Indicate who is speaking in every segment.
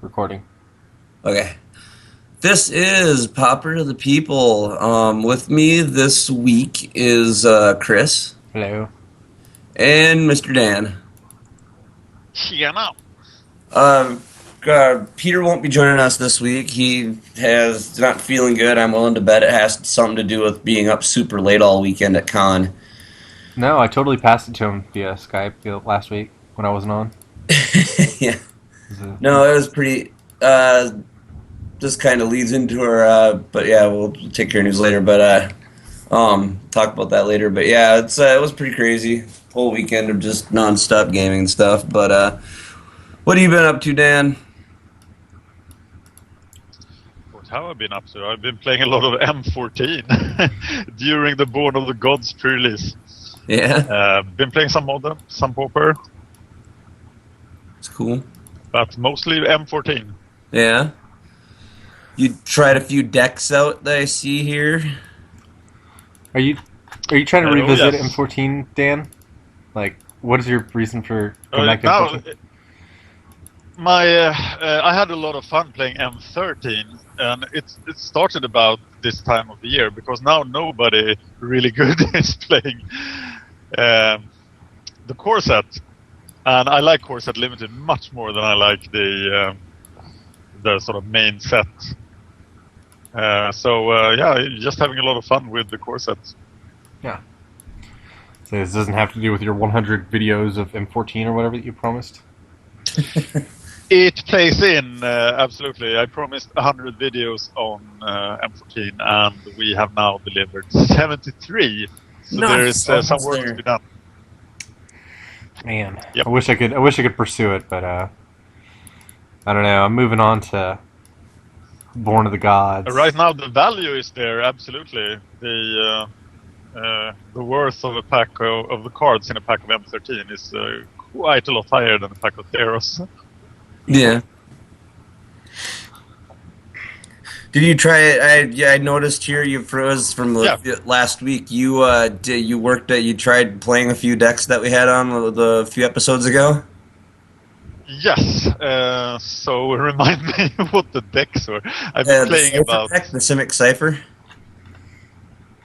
Speaker 1: Recording.
Speaker 2: Okay. This is Popper to the People. With me this week is Chris
Speaker 1: Hello.
Speaker 2: and Mr. Dan.
Speaker 3: Tjena!
Speaker 2: Uh, Peter won't be joining us this week. He has not feeling good. I'm willing to bet it has something to do with being up super late all weekend at con.
Speaker 1: No, I totally passed it to him via Skype last week when I wasn't on.
Speaker 2: Yeah.
Speaker 1: It was a-
Speaker 2: No, it was pretty. This kind of leads into our. But yeah, we'll take care of news later. But talk about that later. But yeah, it was pretty crazy. Whole weekend of just nonstop gaming and stuff. But what have you been up to, Dan?
Speaker 3: What have I been up to? I've been playing a lot of M14 during the Born of the Gods pre-release.
Speaker 2: Yeah,
Speaker 3: Been playing some Modern, some Pauper,
Speaker 2: it's cool.
Speaker 3: but mostly M14.
Speaker 2: Yeah, you tried a few decks out that I see here.
Speaker 1: Are you trying to
Speaker 3: Oh,
Speaker 1: revisit
Speaker 3: yes.
Speaker 1: M14, Dan? Like, what is your reason for coming back to
Speaker 3: Now,
Speaker 1: M14?
Speaker 3: I had a lot of fun playing M13, and it started about this time of the year because now nobody really good is playing the core set, and I like core set limited much more than I like the sort of main set. Yeah, just having a lot of fun with the core set.
Speaker 1: Yeah. So this doesn't have to do with your 100 videos of M14 or whatever that you promised?
Speaker 3: It plays in, absolutely. I promised 100 videos on M14, and we have now delivered 73. So
Speaker 2: Nice.
Speaker 3: there is some
Speaker 2: Almost
Speaker 3: work
Speaker 2: there.
Speaker 3: to be done.
Speaker 1: Man,
Speaker 3: Yep.
Speaker 1: I wish I could pursue it, but I don't know. I'm moving on to Born of the Gods.
Speaker 3: Right now, the value is there, absolutely. The worth of a pack of the cards in a pack of M13 is quite a lot higher than a pack of Theros.
Speaker 2: Yeah. Did you try it? I noticed here you froze from last week. You you tried playing a few decks that we had on a few episodes ago.
Speaker 3: Yes, so remind me what the decks were. I've been
Speaker 2: The
Speaker 3: playing
Speaker 2: Cypher
Speaker 3: about...
Speaker 2: deck, the Simic Cipher.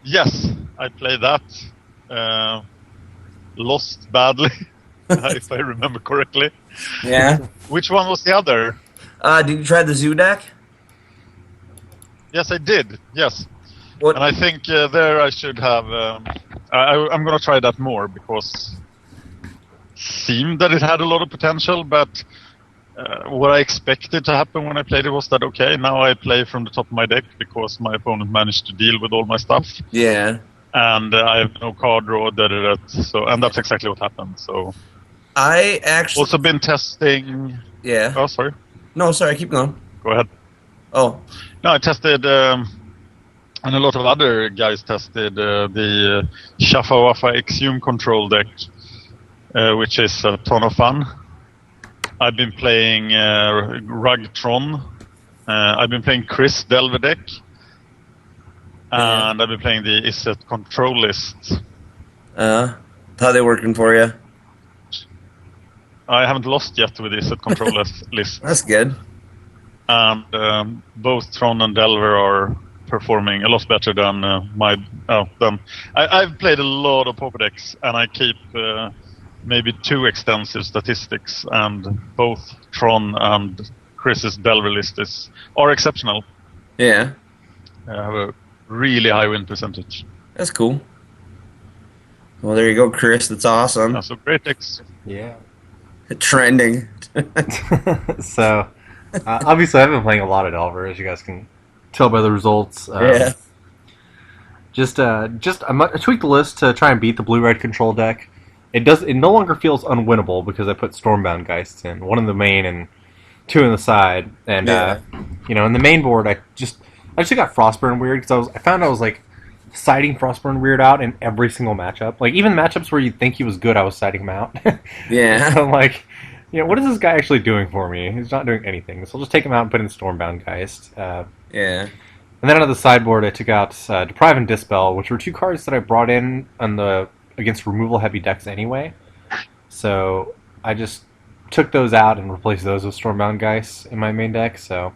Speaker 3: Yes, I played that. Lost badly, if I remember correctly.
Speaker 2: Yeah.
Speaker 3: Which one was the other?
Speaker 2: Did you try the Zoo deck?
Speaker 3: Yes, I did. Yes.
Speaker 2: What?
Speaker 3: And I think there I should have... I'm going to try that more because it seemed that it had a lot of potential, but what I expected to happen when I played it was that, okay, now I play from the top of my deck because my opponent managed to deal with all my stuff.
Speaker 2: Yeah.
Speaker 3: And I have no card draw, and that's exactly what happened. So
Speaker 2: I actually
Speaker 3: also been testing...
Speaker 2: Yeah.
Speaker 3: Oh, sorry.
Speaker 2: No, sorry. Keep going.
Speaker 3: Go ahead.
Speaker 2: Oh.
Speaker 3: No, I tested, and a lot of other guys tested the Shaffa Waffa Exhume Control deck, which is a ton of fun. I've been playing Rugtron. I've been playing Chris Delver deck. And I've been playing the Iset Control List.
Speaker 2: How they working for you?
Speaker 3: I haven't lost yet with the Iset Control List.
Speaker 2: That's good.
Speaker 3: And both Tron and Delver are performing a lot better than I've played a lot of Pauper decks, and I keep maybe too extensive statistics, and both Tron and Chris's Delver list are exceptional.
Speaker 2: Yeah.
Speaker 3: I have a really high win percentage.
Speaker 2: That's cool. Well, there you go, Chris. That's awesome.
Speaker 3: So great decks.
Speaker 1: Yeah.
Speaker 2: Trending.
Speaker 1: So, obviously, I've been playing a lot of Delver, as you guys can tell by the results.
Speaker 2: Yeah.
Speaker 1: I tweaked the list to try and beat the blue-red control deck. It no longer feels unwinnable because I put Stormbound Geists in, one in the main and two in the side. And in the main board, I just got Frostburn weird because I found I was like siding Frostburn weird out in every single matchup. Like even matchups where you'd think he was good, I was siding him out.
Speaker 2: Yeah.
Speaker 1: So I'm like, what is this guy actually doing for me? He's not doing anything. So I'll just take him out and put in Stormbound Geist.
Speaker 2: Yeah.
Speaker 1: And then out of the sideboard, I took out Deprive and Dispel, which were two cards that I brought in against removal heavy decks anyway. So I just took those out and replaced those with Stormbound Geist in my main deck. So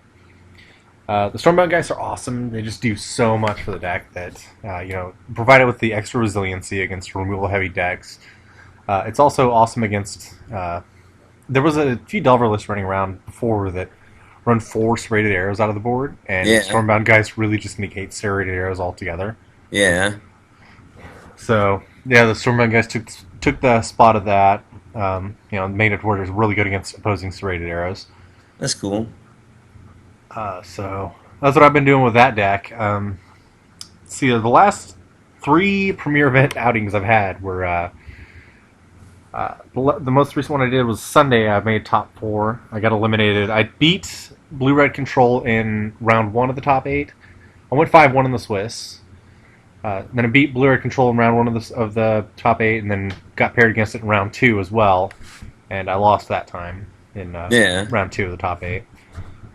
Speaker 1: the Stormbound Geists are awesome. They just do so much for the deck that provide it with the extra resiliency against removal heavy decks. It's also awesome against. There was a few Delver lists running around before that run 4 serrated arrows out of the board, and Stormbound Geist really just negates serrated arrows altogether.
Speaker 2: Yeah.
Speaker 1: So yeah, the Stormbound Geist took the spot of that. Made it where it was really good against opposing serrated arrows.
Speaker 2: That's cool.
Speaker 1: So that's what I've been doing with that deck. See, the last 3 Premier Event outings I've had were the most recent one I did was Sunday. I made top 4. I got eliminated. I beat Blue-Red Control in round 1 of the top 8. I went 5-1 in the Swiss. Then I beat Blue-Red Control in round 1 of the top 8, and then got paired against it in round 2 as well. And I lost that time in round 2 of the top 8.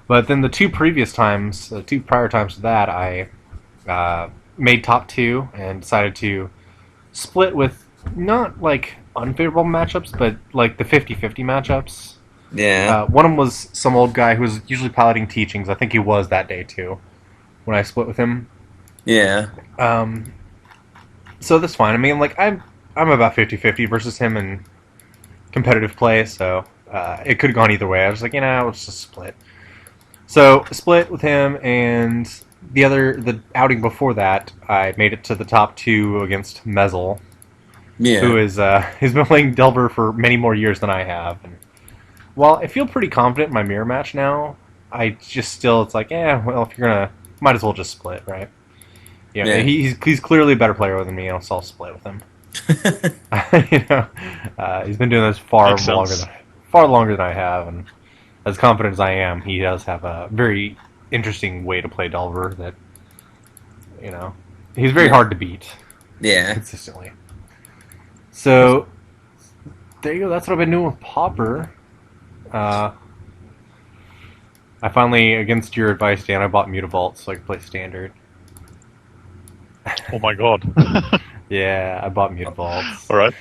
Speaker 1: But then the 2 previous times, the 2 prior times to that, I made top 2 and decided to split with not like unfavorable matchups, but like the 50-50 matchups.
Speaker 2: Yeah.
Speaker 1: One of them was some old guy who was usually piloting teachings. I think he was that day too when I split with him.
Speaker 2: Yeah.
Speaker 1: So that's fine. I mean, like I'm about 50-50 versus him in competitive play, so it could have gone either way. I was like, let's just split. So split with him, and the outing before that, I made it to the top 2 against Mezel.
Speaker 2: Yeah.
Speaker 1: Who is he's been playing Delver for many more years than I have. And while I feel pretty confident in my mirror match now, I just still it's like, well, if you're gonna, might as well just split, right? Yeah. He's clearly a better player than me, and so I'll split with him. He's been doing this far longer than I have, and as confident as I am, he does have a very interesting way to play Delver that, he's very hard to beat.
Speaker 2: Yeah.
Speaker 1: Consistently. So, there you go. That's what I've been doing with Pauper. I finally, against your advice, Dan, I bought Mutavault so I could play Standard.
Speaker 3: Oh my god.
Speaker 1: Yeah, I bought Mutavaults.
Speaker 3: Alright.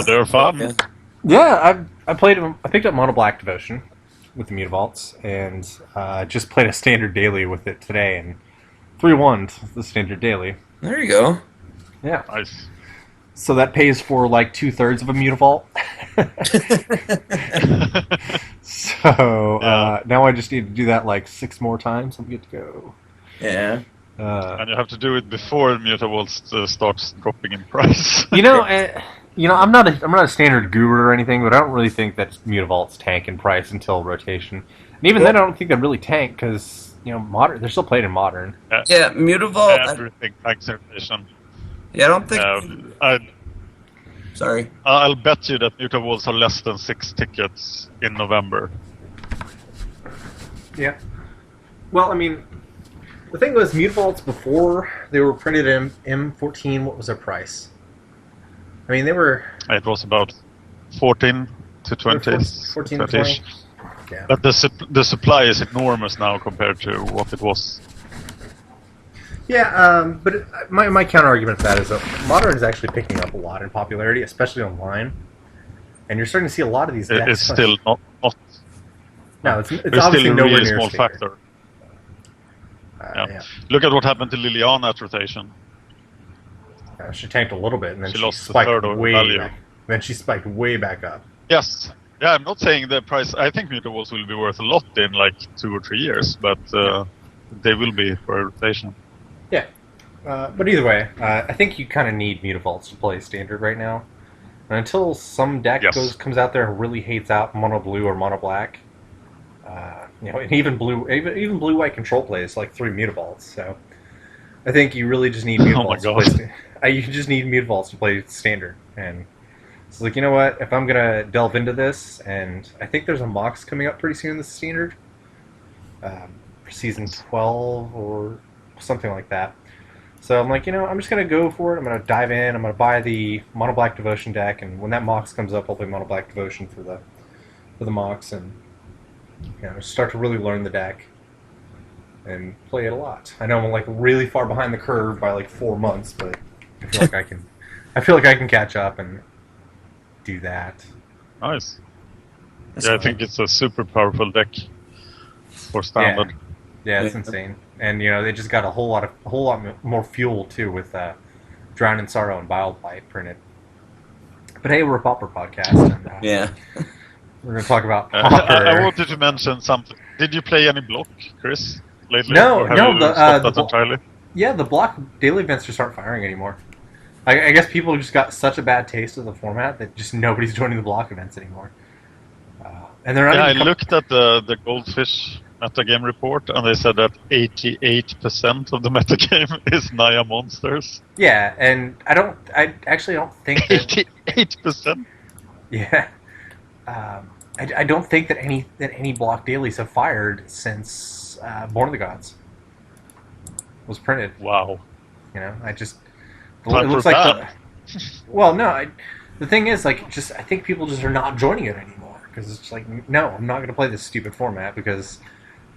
Speaker 3: They're fun.
Speaker 1: Yeah, I picked up Mono Black Devotion with the Mutavaults, and just played a Standard Daily with it today, and 3-1 the Standard Daily.
Speaker 2: There you go.
Speaker 1: Yeah.
Speaker 3: Nice.
Speaker 1: So that pays for like 2/3 of a Mutavault. So now I just need to do that like 6 more times. I'm good to go.
Speaker 2: Yeah.
Speaker 3: And you have to do it before Mutavaults starts dropping in price.
Speaker 1: I'm not a standard guru or anything, but I don't really think that Mutavaults tank in price until rotation. And even then, I don't think they really tank because modern. They're still played in modern.
Speaker 2: Yeah, Mutavault.
Speaker 3: Everything tanks rotation.
Speaker 2: Yeah, I don't think. Sorry.
Speaker 3: I'll bet you that Mutavaults are less than 6 tickets in November.
Speaker 1: Yeah. Well, I mean, the thing was, Mutavaults before they were printed in M14. What was their price? I mean, they were.
Speaker 3: It was about 14 to 20.
Speaker 1: 14 to 20. Yeah.
Speaker 3: But the supply is enormous now compared to what it was.
Speaker 1: Yeah, but my counter argument to that is that modern is actually picking up a lot in popularity, especially online, and you're starting to see a lot of these decks.
Speaker 3: It's still not.
Speaker 1: No, it's
Speaker 3: obviously
Speaker 1: still a
Speaker 3: nowhere
Speaker 1: really
Speaker 3: near
Speaker 1: small
Speaker 3: factor. Look at what happened to Liliana at rotation.
Speaker 1: She tanked a little bit, and then
Speaker 3: she
Speaker 1: she
Speaker 3: lost
Speaker 1: spiked
Speaker 3: a third of value.
Speaker 1: Then she spiked way back up.
Speaker 3: Yes. Yeah, I'm not saying the price. I think Mutavaults will be worth a lot in like 2 or 3 years, but they will be for rotation.
Speaker 1: Yeah. But either way, I think you kind of need Mutavaults to play Standard right now. And until some deck comes out there and really hates out Mono Blue or Mono Black, and even Blue White Control plays like 3 Mutavaults. So I think you really just need Mutavaults to play. You just need Mutavaults to play Standard. And it's like, you know what? If I'm gonna delve into this, and I think there's a Mox coming up pretty soon in the Standard, for season 12 or something like that. So I'm like, I'm just going to go for it. I'm going to dive in. I'm going to buy the Mono Black Devotion deck, and when that Mox comes up, I'll play Mono Black Devotion for the Mox, and start to really learn the deck and play it a lot. I know I'm like really far behind the curve by like 4 months, but I feel like I can catch up and do that.
Speaker 3: Nice. Yeah, I think it's a super powerful deck for standard.
Speaker 1: Yeah, it's insane. And they just got a whole lot more fuel too with Drown in Sorrow and Bile printed. But hey, we're a Pauper podcast, and
Speaker 2: Yeah.
Speaker 1: we're going to talk about
Speaker 3: I
Speaker 1: Pauper.
Speaker 3: wanted to mention something. Did you play any block, Chris, lately?
Speaker 1: No,
Speaker 3: or have
Speaker 1: no,
Speaker 3: you
Speaker 1: the
Speaker 3: stopped that entirely?
Speaker 1: yeah, the block daily events just aren't firing anymore. I guess people just got such a bad taste of the format that just nobody's joining the block events anymore. And they're not.
Speaker 3: Yeah, I
Speaker 1: even
Speaker 3: looked at the Goldfish metagame report, and they said that 88% of the metagame is Naya monsters.
Speaker 1: Yeah, and I actually don't think that.
Speaker 3: 88%.
Speaker 1: Yeah. I don't think that any block dailies have fired since Born of the Gods was printed.
Speaker 3: Wow.
Speaker 1: I just
Speaker 3: Time
Speaker 1: it looks
Speaker 3: for
Speaker 1: like well, no. The thing is, I think people just are not joining it anymore because it's just like, no, I'm not going to play this stupid format because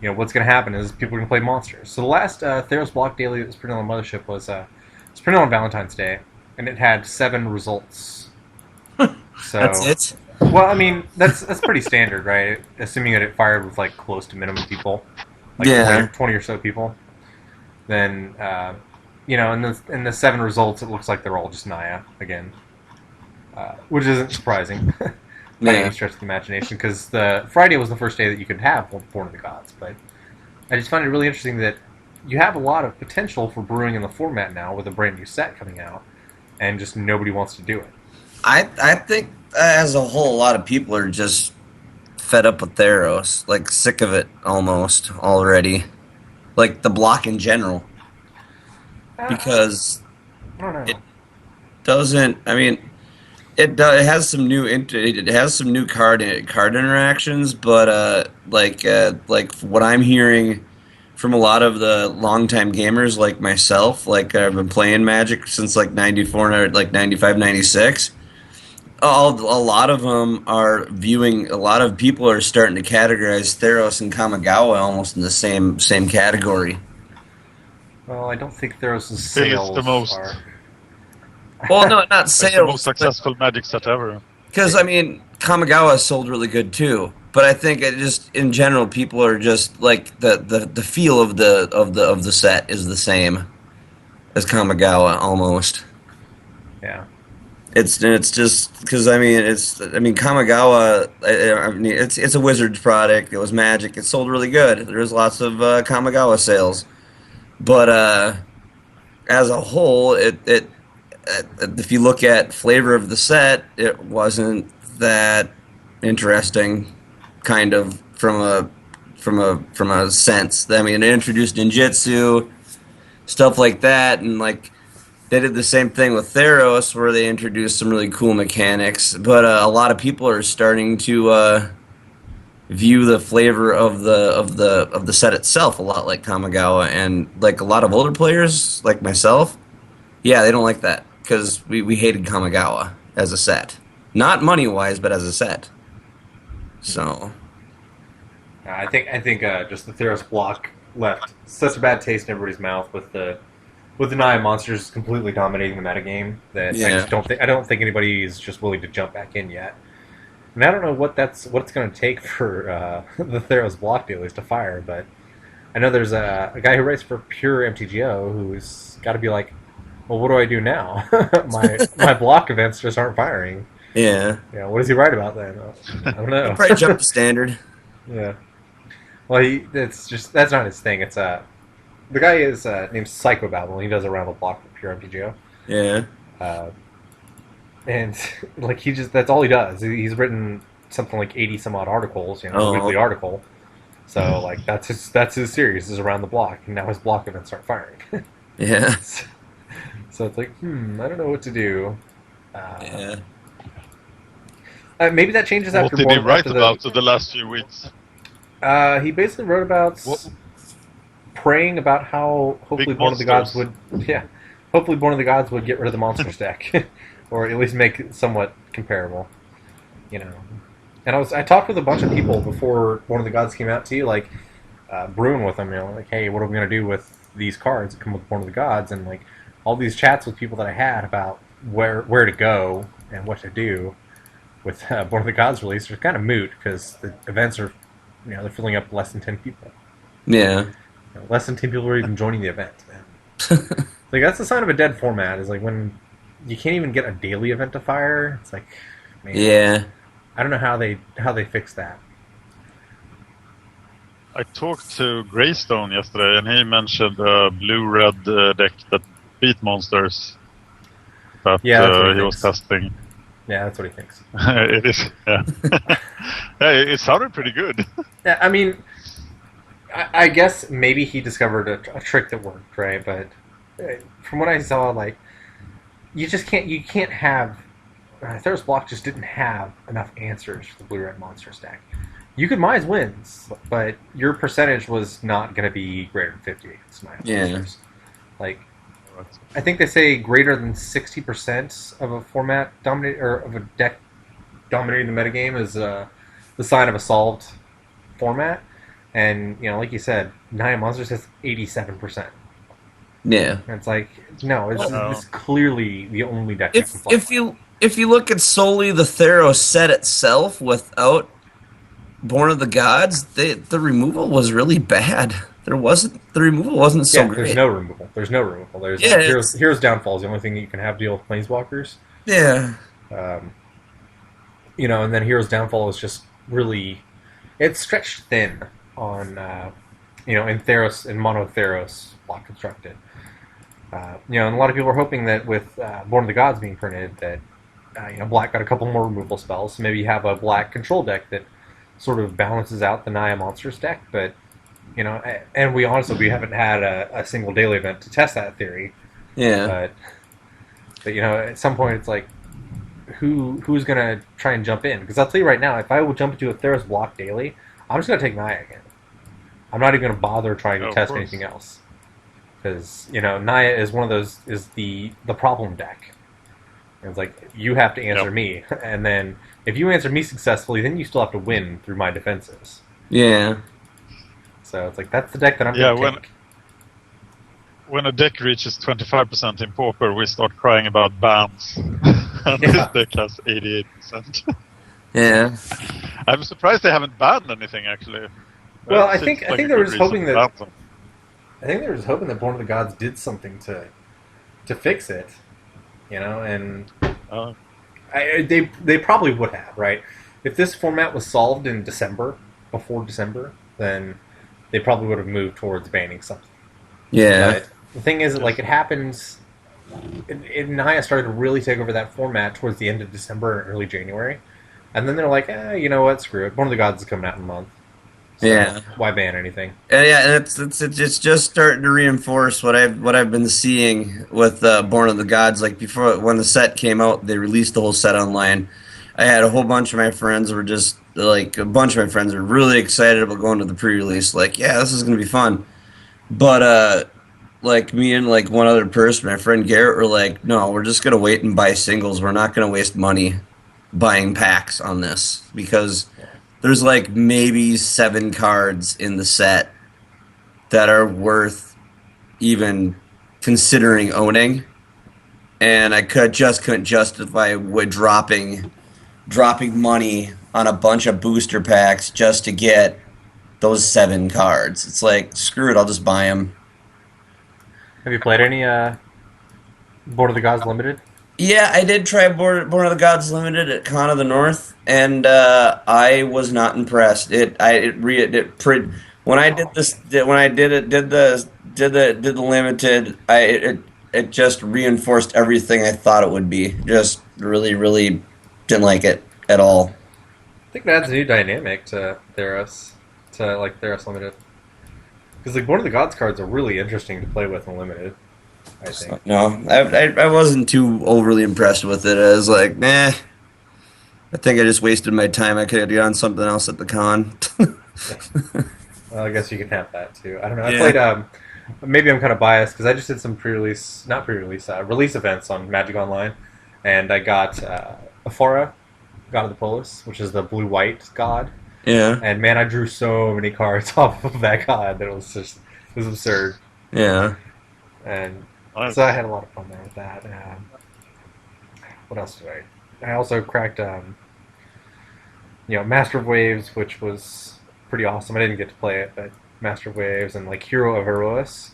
Speaker 1: what's going to happen is people are going to play monsters. So the last Theros block daily that was printed on the Mothership was printed on Valentine's Day, and it had 7 results. So
Speaker 2: That's it?
Speaker 1: Well, I mean, that's pretty standard, right? Assuming that it fired with close to minimum people, 20 or so people. Then in the 7 results, it looks like they're all just Naya again, which isn't surprising by any stretch of the imagination, because the Friday was the first day that you could have Born of the Gods. But I just find it really interesting that you have a lot of potential for brewing in the format now with a brand new set coming out, and just nobody wants to do it.
Speaker 2: I think as a whole, a lot of people are just fed up with Theros, sick of it almost already, the block in general, because
Speaker 1: I don't know.
Speaker 2: it doesn't. I mean, it has some new it has some new card interactions, but what I'm hearing from a lot of the longtime gamers like myself, I've been playing Magic since 94, 95, 96. A lot of them are viewing. A lot of people are starting to categorize Theros and Kamigawa almost in the same category.
Speaker 1: Well, I don't think Theros'
Speaker 3: Still,
Speaker 1: sales
Speaker 3: it's the most.
Speaker 1: are.
Speaker 2: Well, no, not
Speaker 3: It's the
Speaker 2: sales.
Speaker 3: most successful Magic set ever.
Speaker 2: Because Kamigawa sold really good too. But I think it just in general, people are just the feel of the set is the same as Kamigawa almost.
Speaker 1: Yeah.
Speaker 2: It's just because Kamigawa. It's a Wizards product. It was Magic. It sold really good. There's lots of Kamigawa sales, but as a whole, if you look at flavor of the set, it wasn't that interesting. Kind of from a sense. I mean, it introduced ninjutsu, stuff like that, and they did the same thing with Theros, where they introduced some really cool mechanics. But a lot of people are starting to view the flavor of the set itself a lot like Kamigawa, and a lot of older players like myself. Yeah, they don't like that because we hated Kamigawa as a set, not money wise, but as a set. So,
Speaker 1: I think just the Theros block left such a bad taste in everybody's mouth with the Naya monsters completely dominating the metagame that I don't think anybody is just willing to jump back in yet. And I don't know what it's going to take for the Theros block dailies to fire, but I know there's a guy who writes for Pure MTGO who's got to be like, well, what do I do now? my block events just aren't firing.
Speaker 2: Yeah.
Speaker 1: Yeah. What does he write about then? I don't know.
Speaker 2: Probably jump the standard.
Speaker 1: Yeah. Well, that's not his thing. It's the guy is named Psychobabble. He does a round of block for Pure MTGO.
Speaker 2: Yeah.
Speaker 1: And that's all he does. He's written something like 80 some odd articles, a weekly article. So that's his series is around the block, and now his block events aren't firing.
Speaker 2: Yeah.
Speaker 1: So it's I don't know what to do.
Speaker 2: Yeah.
Speaker 1: Maybe that changes after.
Speaker 3: What did he write about the last few weeks?
Speaker 1: He basically wrote about praying about how hopefully Born of the Gods would get rid of the monsters deck, or at least make it somewhat comparable. And I talked with a bunch of people before Born of the Gods came out too, brewing with them. Hey, what are we gonna do with these cards that come with Born of the Gods? And all these chats with people that I had about where to go and what to do. with Born of the Gods release are kind of moot because the events are, they're filling up less than 10 people.
Speaker 2: Yeah.
Speaker 1: Less than 10 people are even joining the event, man. Like, that's the sign of a dead format, is like when you can't even get a daily event to fire. It's like, man.
Speaker 2: Yeah.
Speaker 1: I don't know how they fix that.
Speaker 3: I talked to Greystone yesterday, and he mentioned a blue-red deck that beat monsters that he was testing.
Speaker 1: Yeah, that's what he thinks.
Speaker 3: It is, yeah. Yeah, it sounded pretty good.
Speaker 1: Yeah, I mean, I guess maybe he discovered a trick that worked, right? But from what I saw, like, you can't have... Theros Block just didn't have enough answers for the blue-red monster stack. You could mize wins, but your percentage was not going to be greater than 50 against monsters. Like, I think they say greater than 60% of a format of a deck dominating the metagame is the sign of a solved format. And, like you said, Naya Monsters has 87%.
Speaker 2: Yeah.
Speaker 1: And it's like, no, it's clearly the only deck
Speaker 2: if you look at solely the Theros set itself without Born of the Gods, the removal was really bad. The removal wasn't so great.
Speaker 1: There's no removal. There's Hero's Downfall is the only thing that you can have deal with Planeswalkers.
Speaker 2: Yeah.
Speaker 1: And then Hero's Downfall is just really, it's stretched thin on in Theros, in Mono Theros block constructed. And a lot of people are hoping that with Born of the Gods being printed, that Black got a couple more removal spells. So maybe you have a Black control deck that sort of balances out the Naya Monsters deck, but and we haven't had a single daily event to test that theory.
Speaker 2: Yeah.
Speaker 1: But at some point it's like, who's gonna try and jump in? Because I'll tell you right now, if I would jump into a Theros Block daily, I'm just gonna take Naya again. I'm not even gonna bother trying to test anything else, because Naya is one of those, is the problem deck. And it's like, you have to answer me, and then if you answer me successfully, then you still have to win through my defenses.
Speaker 2: Yeah.
Speaker 1: So it's like, that's the deck that I'm going to take.
Speaker 3: When a deck reaches 25% in Pauper, we start crying about bans. And this deck has 88%.
Speaker 2: Yeah.
Speaker 3: I'm surprised they haven't banned anything, actually.
Speaker 1: Well, I think they were just hoping that... I think they were just hoping that Born of the Gods did something to fix it. And... they probably would have, right? If this format was solved in before December, then they probably would have moved towards banning something.
Speaker 2: Yeah.
Speaker 1: But the thing is, it happens... Naya started to really take over that format towards the end of December and early January. And then they're like, you know what, screw it. Born of the Gods is coming out in a month. So why ban anything?
Speaker 2: And it's just starting to reinforce what I've been seeing with Born of the Gods. Like, before, when the set came out, they released the whole set online. I had a whole bunch of my friends were just like, a bunch of my friends were really excited about going to the pre-release. Like, yeah, this is gonna be fun. But like, me and like one other person, my friend Garrett, were like, no, we're just gonna wait and buy singles. We're not gonna waste money buying packs on this, because there's like maybe 7 cards in the set that are worth even considering owning, and I couldn't justify with dropping money on a bunch of booster packs just to get those 7 cards. It's like, screw it, I'll just buy them.
Speaker 1: Have you played any Born of the Gods Limited?
Speaker 2: Yeah, I did try Born of the Gods Limited at Con of the North, and I was not impressed. When I did the limited, it just reinforced everything I thought it would be. Just really, really didn't like it at all.
Speaker 1: I think it adds a new dynamic to Theros, Theros Limited. Because Born of the Gods cards are really interesting to play with in Limited, I think.
Speaker 2: No, I wasn't too overly impressed with it. I was like, nah. I think I just wasted my time. I could have done something else at the con.
Speaker 1: Well, I guess you can have that too. I don't know. I played. Maybe I'm kind of biased because I just did some release events on Magic Online, and I got Aphora, God of the Polis, which is the blue-white god.
Speaker 2: Yeah.
Speaker 1: And man, I drew so many cards off of that god that it was absurd.
Speaker 2: Yeah.
Speaker 1: And so I had a lot of fun there with that. What else did I also cracked Master of Waves, which was pretty awesome. I didn't get to play it, but Master of Waves and like Hero of Erois,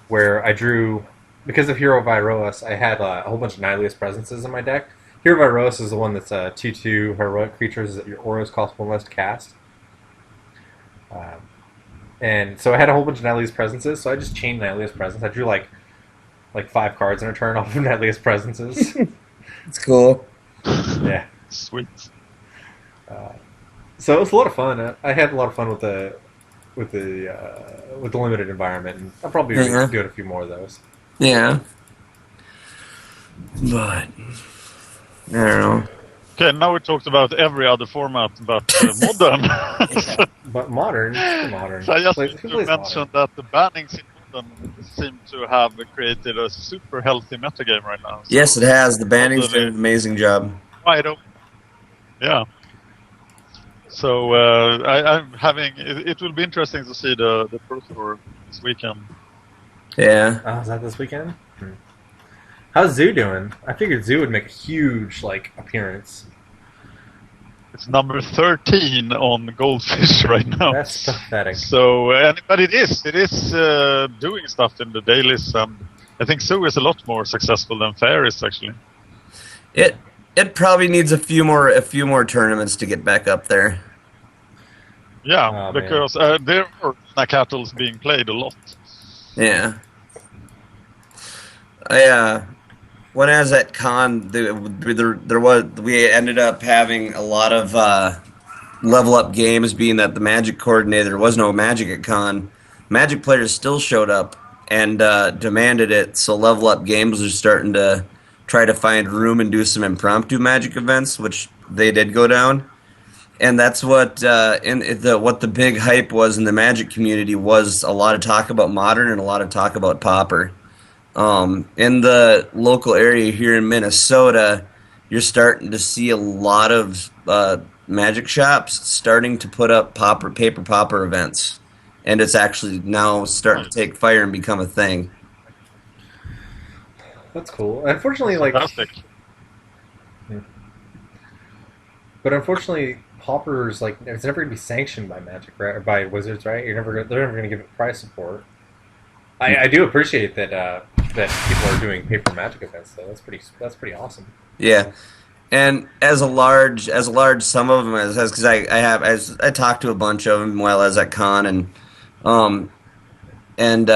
Speaker 1: where I drew because of Hero of Iroas, I had a whole bunch of Nihilist presences in my deck. Hero of Iroas is the one that's 2/2 heroic creatures that your auras cost 1 less to cast. And so I had a whole bunch of Nihilist presences, so I just chained Nihilist presence. I drew like 5 cards in a turn off of Nihilist presences.
Speaker 2: It's cool.
Speaker 1: Yeah.
Speaker 3: Sweet.
Speaker 1: So it was a lot of fun. I had a lot of fun with the limited environment, and I'll probably be doing a few more of those.
Speaker 2: Yeah. But I don't know.
Speaker 3: Okay, now we talked about every other format but modern.
Speaker 1: But modern.
Speaker 3: So I just
Speaker 1: Who
Speaker 3: need to
Speaker 1: plays
Speaker 3: mention
Speaker 1: modern?
Speaker 3: that the bannings in modern seem to have created a super healthy metagame right now. So
Speaker 2: Yes, it has. The banning's
Speaker 3: totally
Speaker 2: done an amazing job.
Speaker 3: wide open. Yeah. So I'm having. It will be interesting to see the Pro Tour this weekend.
Speaker 2: Yeah.
Speaker 1: Oh, is that this weekend? How's Zoo doing? I figured Zoo would make a huge appearance.
Speaker 3: It's number 13 on Goldfish right now.
Speaker 1: That's pathetic.
Speaker 3: So, but it is doing stuff in the dailies, and I think Zoo is a lot more successful than Fair is actually.
Speaker 2: It probably needs a few more tournaments to get back up there.
Speaker 3: Yeah,
Speaker 1: Oh,
Speaker 3: because there are Nakattles being played a lot.
Speaker 2: Yeah. When I was at con, we ended up having a lot of level up games. Being that the Magic coordinator, there was no Magic at con. Magic players still showed up and demanded it. So level up games are starting to try to find room and do some impromptu Magic events, which they did go down. And that's what what the big hype was in the Magic community was a lot of talk about Modern and a lot of talk about Pauper. In the local area here in Minnesota, you're starting to see a lot of Magic shops starting to put up paper Pauper events, and it's actually now starting to take fire and become a thing.
Speaker 1: That's cool. Unfortunately,
Speaker 3: Fantastic.
Speaker 1: But unfortunately, Pauper's it's never going to be sanctioned by Magic, right? Or by Wizards, right? They're never going to give it prize support. I do appreciate that people are doing paper Magic events though. That's pretty awesome.
Speaker 2: Yeah, and as a large some of them because I talked to a bunch of them while I was at con and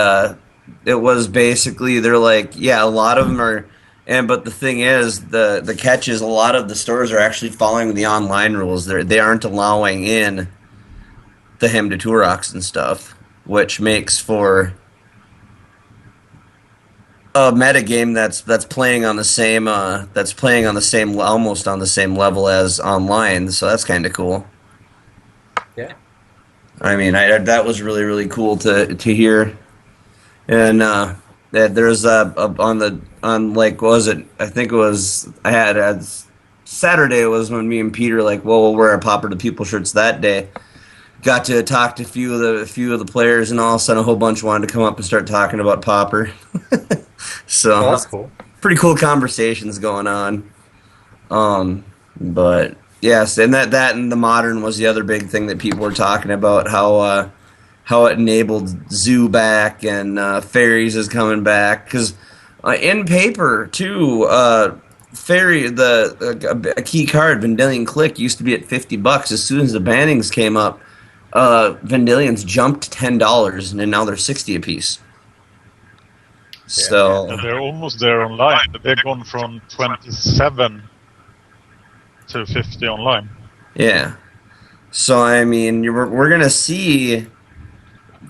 Speaker 2: it was basically they're like a lot of them are but the thing is the catch is a lot of the stores are actually following the online rules. They aren't allowing in the Hem to Turoks and stuff, which makes for a metagame that's playing on the same almost on the same level as online, so that's kind of cool.
Speaker 1: Yeah.
Speaker 2: I mean, that was really really cool to hear, and that there's what was it? I think it was Saturday was when me and Peter we'll wear our Pauper to People shirts that day. Got to talk to a few of the players, and all of a sudden a whole bunch wanted to come up and start talking about Pauper. So
Speaker 1: that's cool.
Speaker 2: Pretty cool conversations going on. But yes, and that and the Modern was the other big thing that people were talking about, how it enabled Zoo back and Fairies is coming back because in paper too. Fairy a key card Vendilion Click used to be at $50. As soon as the bannings came up, Vendilions jumped $10 and now they're $60 a piece. So
Speaker 3: and they're almost there online. They've gone from 27 to 50 online.
Speaker 2: Yeah. So I mean, we're gonna see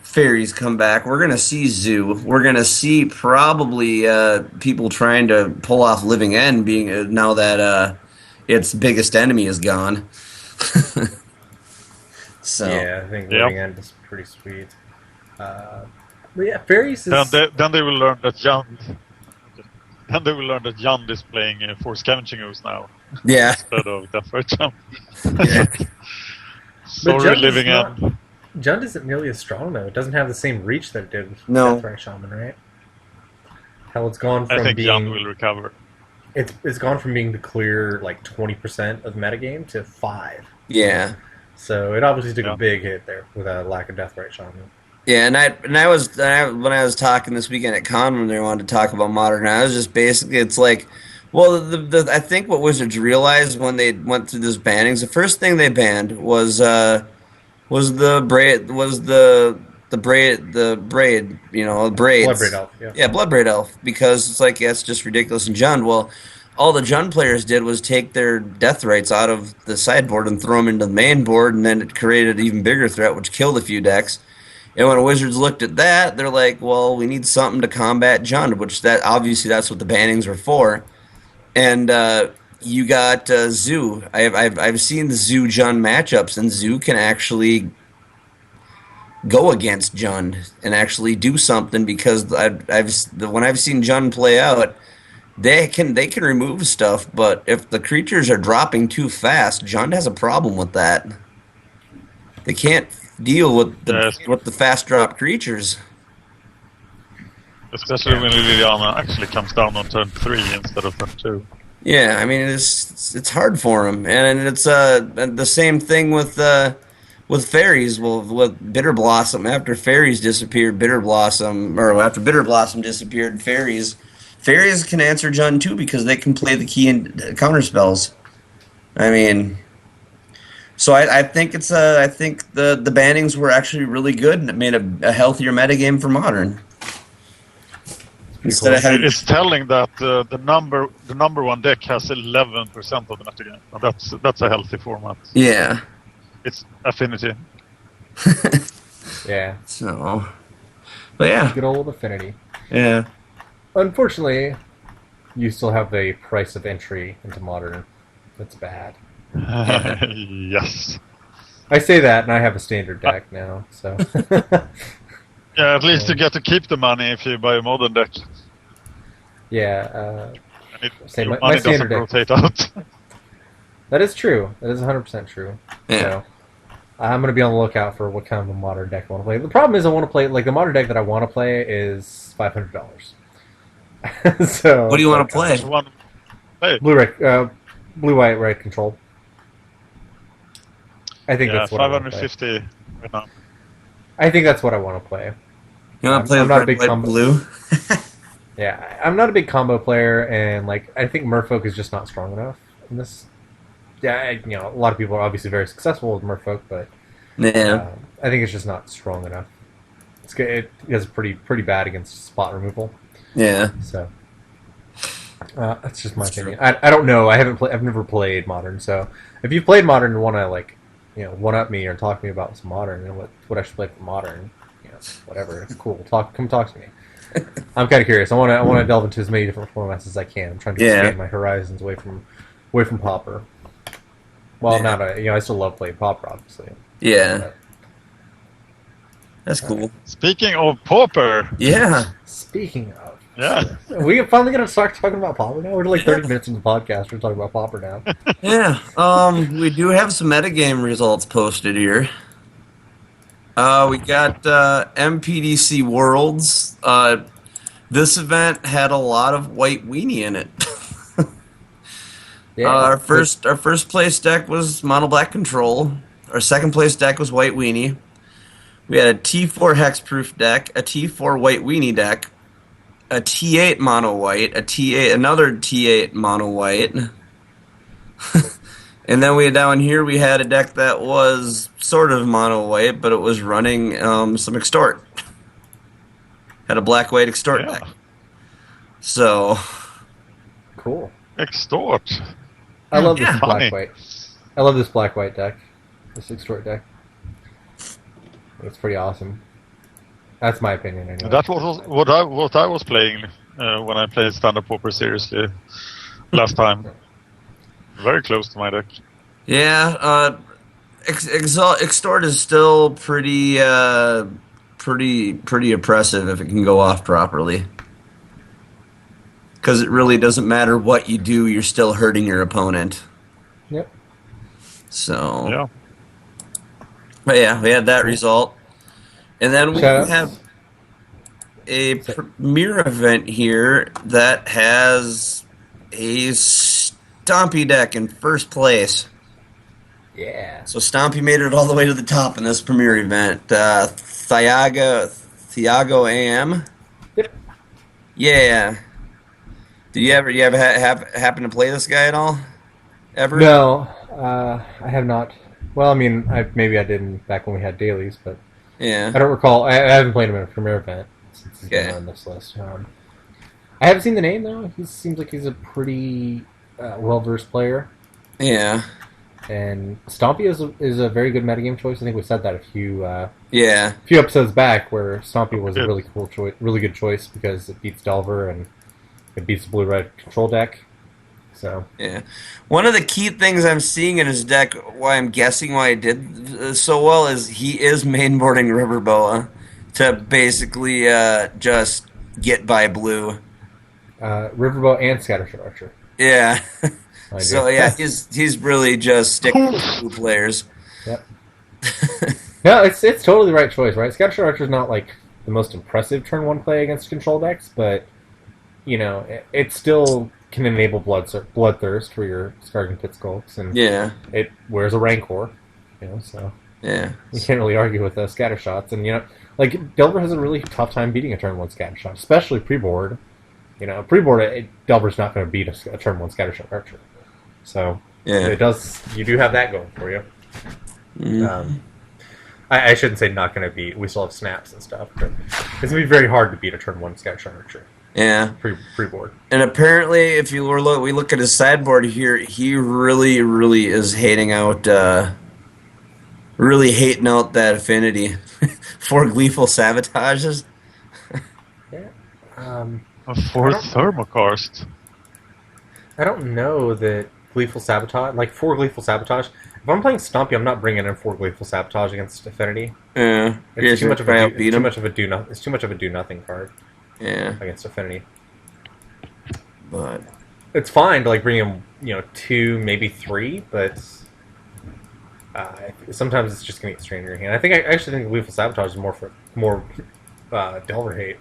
Speaker 2: Fairies come back. We're gonna see Zoo. We're gonna see probably people trying to pull off Living End, being now that its biggest enemy is gone. So
Speaker 1: yeah, I think Living End is pretty sweet. But yeah, Fairies is...
Speaker 3: Then they will learn that Jund is playing for Scavenging Ooze now.
Speaker 2: Yeah.
Speaker 3: Instead of Death Right Jump.
Speaker 2: Yeah.
Speaker 3: Sorry, Living End.
Speaker 1: Jund isn't nearly as strong though. It doesn't have the same reach that it did with
Speaker 2: No.
Speaker 1: Death Right Shaman, right? Hell, it's gone from
Speaker 3: I think
Speaker 1: being...
Speaker 3: Jund will recover.
Speaker 1: It's gone from being the clear 20% of the metagame to 5.
Speaker 2: Yeah.
Speaker 1: So it obviously took
Speaker 3: Yeah.
Speaker 1: a big hit there with a lack of death right shaman.
Speaker 2: Yeah, when I was talking this weekend at con when they wanted to talk about modern, I was just basically it's like, well, I think what Wizards realized when they went through this bannings, the first thing they banned was the braid, you know,
Speaker 1: Bloodbraid
Speaker 2: braids.
Speaker 1: Elf, yeah.
Speaker 2: Yeah, blood braid elf because it's like yeah, it's just ridiculous and Jund. Well, all the Jund players did was take their death rights out of the sideboard and throw them into the main board, and then it created an even bigger threat, which killed a few decks. And when Wizards looked at that, they're like, "Well, we need something to combat Jund," which that obviously that's what the bannings were for. And you got Zoo. I've seen the Zoo Jund matchups, and Zoo can actually go against Jund and actually do something because when I've seen Jund play out, they can remove stuff, but if the creatures are dropping too fast, Jund has a problem with that. They can't deal with
Speaker 3: Yes.
Speaker 2: the fast drop creatures.
Speaker 3: Especially when Liliana actually comes down on turn 3 instead of turn 2.
Speaker 2: Yeah, I mean it's hard for him, and it's the same thing with fairies. Well, with Bitter Blossom, after fairies disappeared, Bitter Blossom, or after Bitter Blossom disappeared, fairies can answer Jund too because they can play the key and counter spells. I mean, so I think I think the bannings were actually really good and it made a healthier metagame for Modern. Instead of having
Speaker 3: It's telling that the number one deck has 11% of the metagame. And that's a healthy format.
Speaker 2: yeah.
Speaker 3: It's affinity.
Speaker 1: Yeah.
Speaker 2: So, but yeah,
Speaker 1: Good old affinity.
Speaker 2: yeah.
Speaker 1: Unfortunately, you still have the price of entry into Modern. That's bad.
Speaker 3: Yes.
Speaker 1: I say that, and I have a standard deck now, so...
Speaker 3: Yeah, at least you get to keep the money if you buy a modern deck.
Speaker 1: yeah,
Speaker 3: And
Speaker 1: Say,
Speaker 3: your
Speaker 1: my
Speaker 3: money
Speaker 1: standard
Speaker 3: doesn't
Speaker 1: deck.
Speaker 3: rotate out.
Speaker 1: that is true. That is 100% true.
Speaker 2: Yeah.
Speaker 1: So, I'm going to be on the lookout for what kind of a Modern deck I want to play. The problem is I want to play... Like, the Modern deck that I want to play is $500. So...
Speaker 2: What do you want to play?
Speaker 3: Just one play.
Speaker 1: Blue-white red control. I think
Speaker 3: Yeah,
Speaker 1: that's what I want to play.
Speaker 3: 550 right now.
Speaker 1: I think that's what I want to play.
Speaker 2: You want to play
Speaker 1: I'm
Speaker 2: with
Speaker 1: not a
Speaker 2: red,
Speaker 1: big
Speaker 2: white,
Speaker 1: combo.
Speaker 2: blue?
Speaker 1: Yeah, I'm not a big combo player, and like I think Merfolk is just not strong enough in this. Yeah, a lot of people are obviously very successful with Merfolk, but
Speaker 2: Yeah.
Speaker 1: I think it's just not strong enough. It is pretty bad against spot removal.
Speaker 2: Yeah.
Speaker 1: So that's just my
Speaker 2: That's
Speaker 1: opinion. I don't know. I've never played Modern, so if you've played Modern and want to like one up me or talk to me about some Modern and what I should play for Modern, whatever, it's cool. Come talk to me. I'm kind of curious. I want to delve into as many different formats as I can. I'm trying to expand my horizons away from Pauper. Well, not I still love playing Pauper, obviously.
Speaker 2: Yeah. That's cool.
Speaker 3: Speaking of Pauper,
Speaker 2: Yeah.
Speaker 1: Speaking of,
Speaker 3: yeah,
Speaker 1: we finally gonna start talking about Pauper now. We're like 30 minutes into the podcast. We're talking about Pauper now.
Speaker 2: Yeah. We do have some metagame results posted here. We got MPDC Worlds. This event had a lot of white weenie in it.
Speaker 1: Yeah,
Speaker 2: Our first place deck was Mono Black Control. Our second place deck was White Weenie. We had a T4 Hexproof deck, a T4 White Weenie deck, a T8 Mono White, another T8 Mono White. And then down here we had a deck that was sort of mono white, but it was running some extort. Had a black white extort deck. So
Speaker 1: cool.
Speaker 3: extort.
Speaker 1: I love this
Speaker 3: Funny.
Speaker 1: black white. I love this black white deck. This extort deck. It's pretty awesome. That's my opinion. Anyway.
Speaker 3: That was what I was playing when I played Standard Pauper seriously last time. Very close to my deck.
Speaker 2: yeah, extort is still pretty oppressive if it can go off properly. Because it really doesn't matter what you do, you're still hurting your opponent.
Speaker 1: Yep.
Speaker 2: So,
Speaker 3: Yeah.
Speaker 2: but yeah, we had that result. And then we
Speaker 1: Shout out.
Speaker 2: have a premier event here that has a Stompy deck in first place.
Speaker 1: Yeah.
Speaker 2: So Stompy made it all the way to the top in this premier event. Thiago AM.
Speaker 1: Yep.
Speaker 2: Yeah. Did you ever happen to play this guy at all? Ever?
Speaker 1: No, I have not. Well, I mean, maybe I did back when we had dailies, but
Speaker 2: Yeah.
Speaker 1: I don't recall. I haven't played him in a premier event since he's been
Speaker 2: Okay.
Speaker 1: on this list. I haven't seen the name though. He seems like he's a pretty well-versed player,
Speaker 2: Yeah.
Speaker 1: and Stompy is a very good metagame choice. I think we said that a
Speaker 2: Yeah.
Speaker 1: few episodes back, where Stompy was a
Speaker 3: Good.
Speaker 1: really cool choice, really good choice because it beats Delver and it beats the blue-red control deck. So
Speaker 2: Yeah. One of the key things I'm seeing in his deck, why I'm guessing why he did so well, is he is mainboarding Riverboa to basically just get by blue.
Speaker 1: Riverboat and Scattershot Archer.
Speaker 2: Yeah.
Speaker 1: I
Speaker 2: So
Speaker 1: agree.
Speaker 2: yeah, he's really just sticking with blue players.
Speaker 1: Yep. No, it's totally the right choice, right? Scattershot Archer is not like the most impressive turn one play against control decks, but you know it still can enable bloodthirst for your Scargin Pit Skulks, and
Speaker 2: Yeah.
Speaker 1: it wears a Rancor, you know, so
Speaker 2: Yeah.
Speaker 1: you can't really argue with scatter shots. And you know, like Delver has a really tough time beating a turn one scatter shot, especially pre-board. You know, pre-board Delver's not going to beat a turn one scatter shot Archer, so
Speaker 2: Yeah.
Speaker 1: it does. You do have that going for you.
Speaker 2: Mhm.
Speaker 1: I shouldn't say not going to beat. We still have snaps and stuff, but it's going to be very hard to beat a turn one scatter shot Archer
Speaker 2: Yeah.
Speaker 1: pre-board.
Speaker 2: And apparently, if you were we look at his sideboard here, he really, really is really hating out that affinity for gleeful sabotages.
Speaker 1: Yeah.
Speaker 3: A fourth Thermokarst.
Speaker 1: I don't know that Gleeful Sabotage, like 4 Gleeful Sabotage. If I'm playing Stompy, I'm not bringing in 4 Gleeful Sabotage against Affinity.
Speaker 2: Yeah,
Speaker 1: It's too much of a
Speaker 2: him.
Speaker 1: do nothing card
Speaker 2: Yeah,
Speaker 1: against Affinity.
Speaker 2: but
Speaker 1: It's fine to like bring in 2, maybe 3, but sometimes it's just gonna get strained in your hand. I actually think Gleeful Sabotage is more Delver hate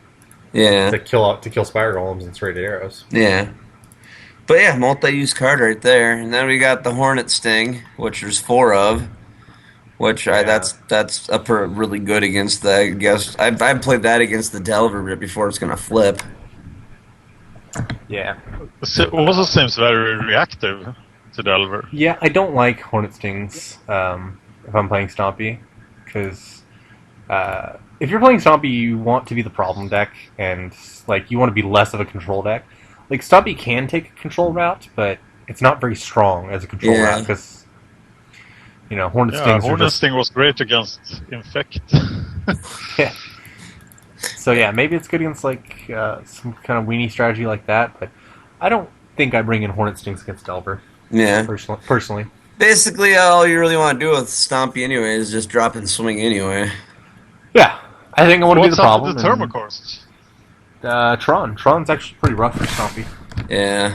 Speaker 2: yeah,
Speaker 1: to kill Spire Golems and straight arrows.
Speaker 2: yeah. But yeah, multi-use card right there, and then we got the Hornet Sting, which there's 4 of. That's really good against the. I guess I've played that against the Delver before it's gonna flip.
Speaker 1: Yeah.
Speaker 3: It also seems very reactive to Delver.
Speaker 1: Yeah, I don't like Hornet Stings if I'm playing Stompy, because if you're playing Stompy, you want to be the problem deck, and like you want to be less of a control deck. Like Stompy can take a control route, but it's not very strong as a control route because Hornet Stings.
Speaker 3: Hornet Sting was great against Infect.
Speaker 1: Yeah. So yeah, maybe it's good against like some kind of weenie strategy like that, but I don't think I bring in Hornet Stings against Delver.
Speaker 2: Yeah.
Speaker 1: Personally.
Speaker 2: Basically, all you really want to do with Stompy anyway is just drop and swing anyway.
Speaker 1: Yeah, I think I want to be the
Speaker 3: What's up
Speaker 1: problem.
Speaker 3: with the Thermokarst?
Speaker 1: Tron's actually pretty rough for Stompy.
Speaker 2: Yeah.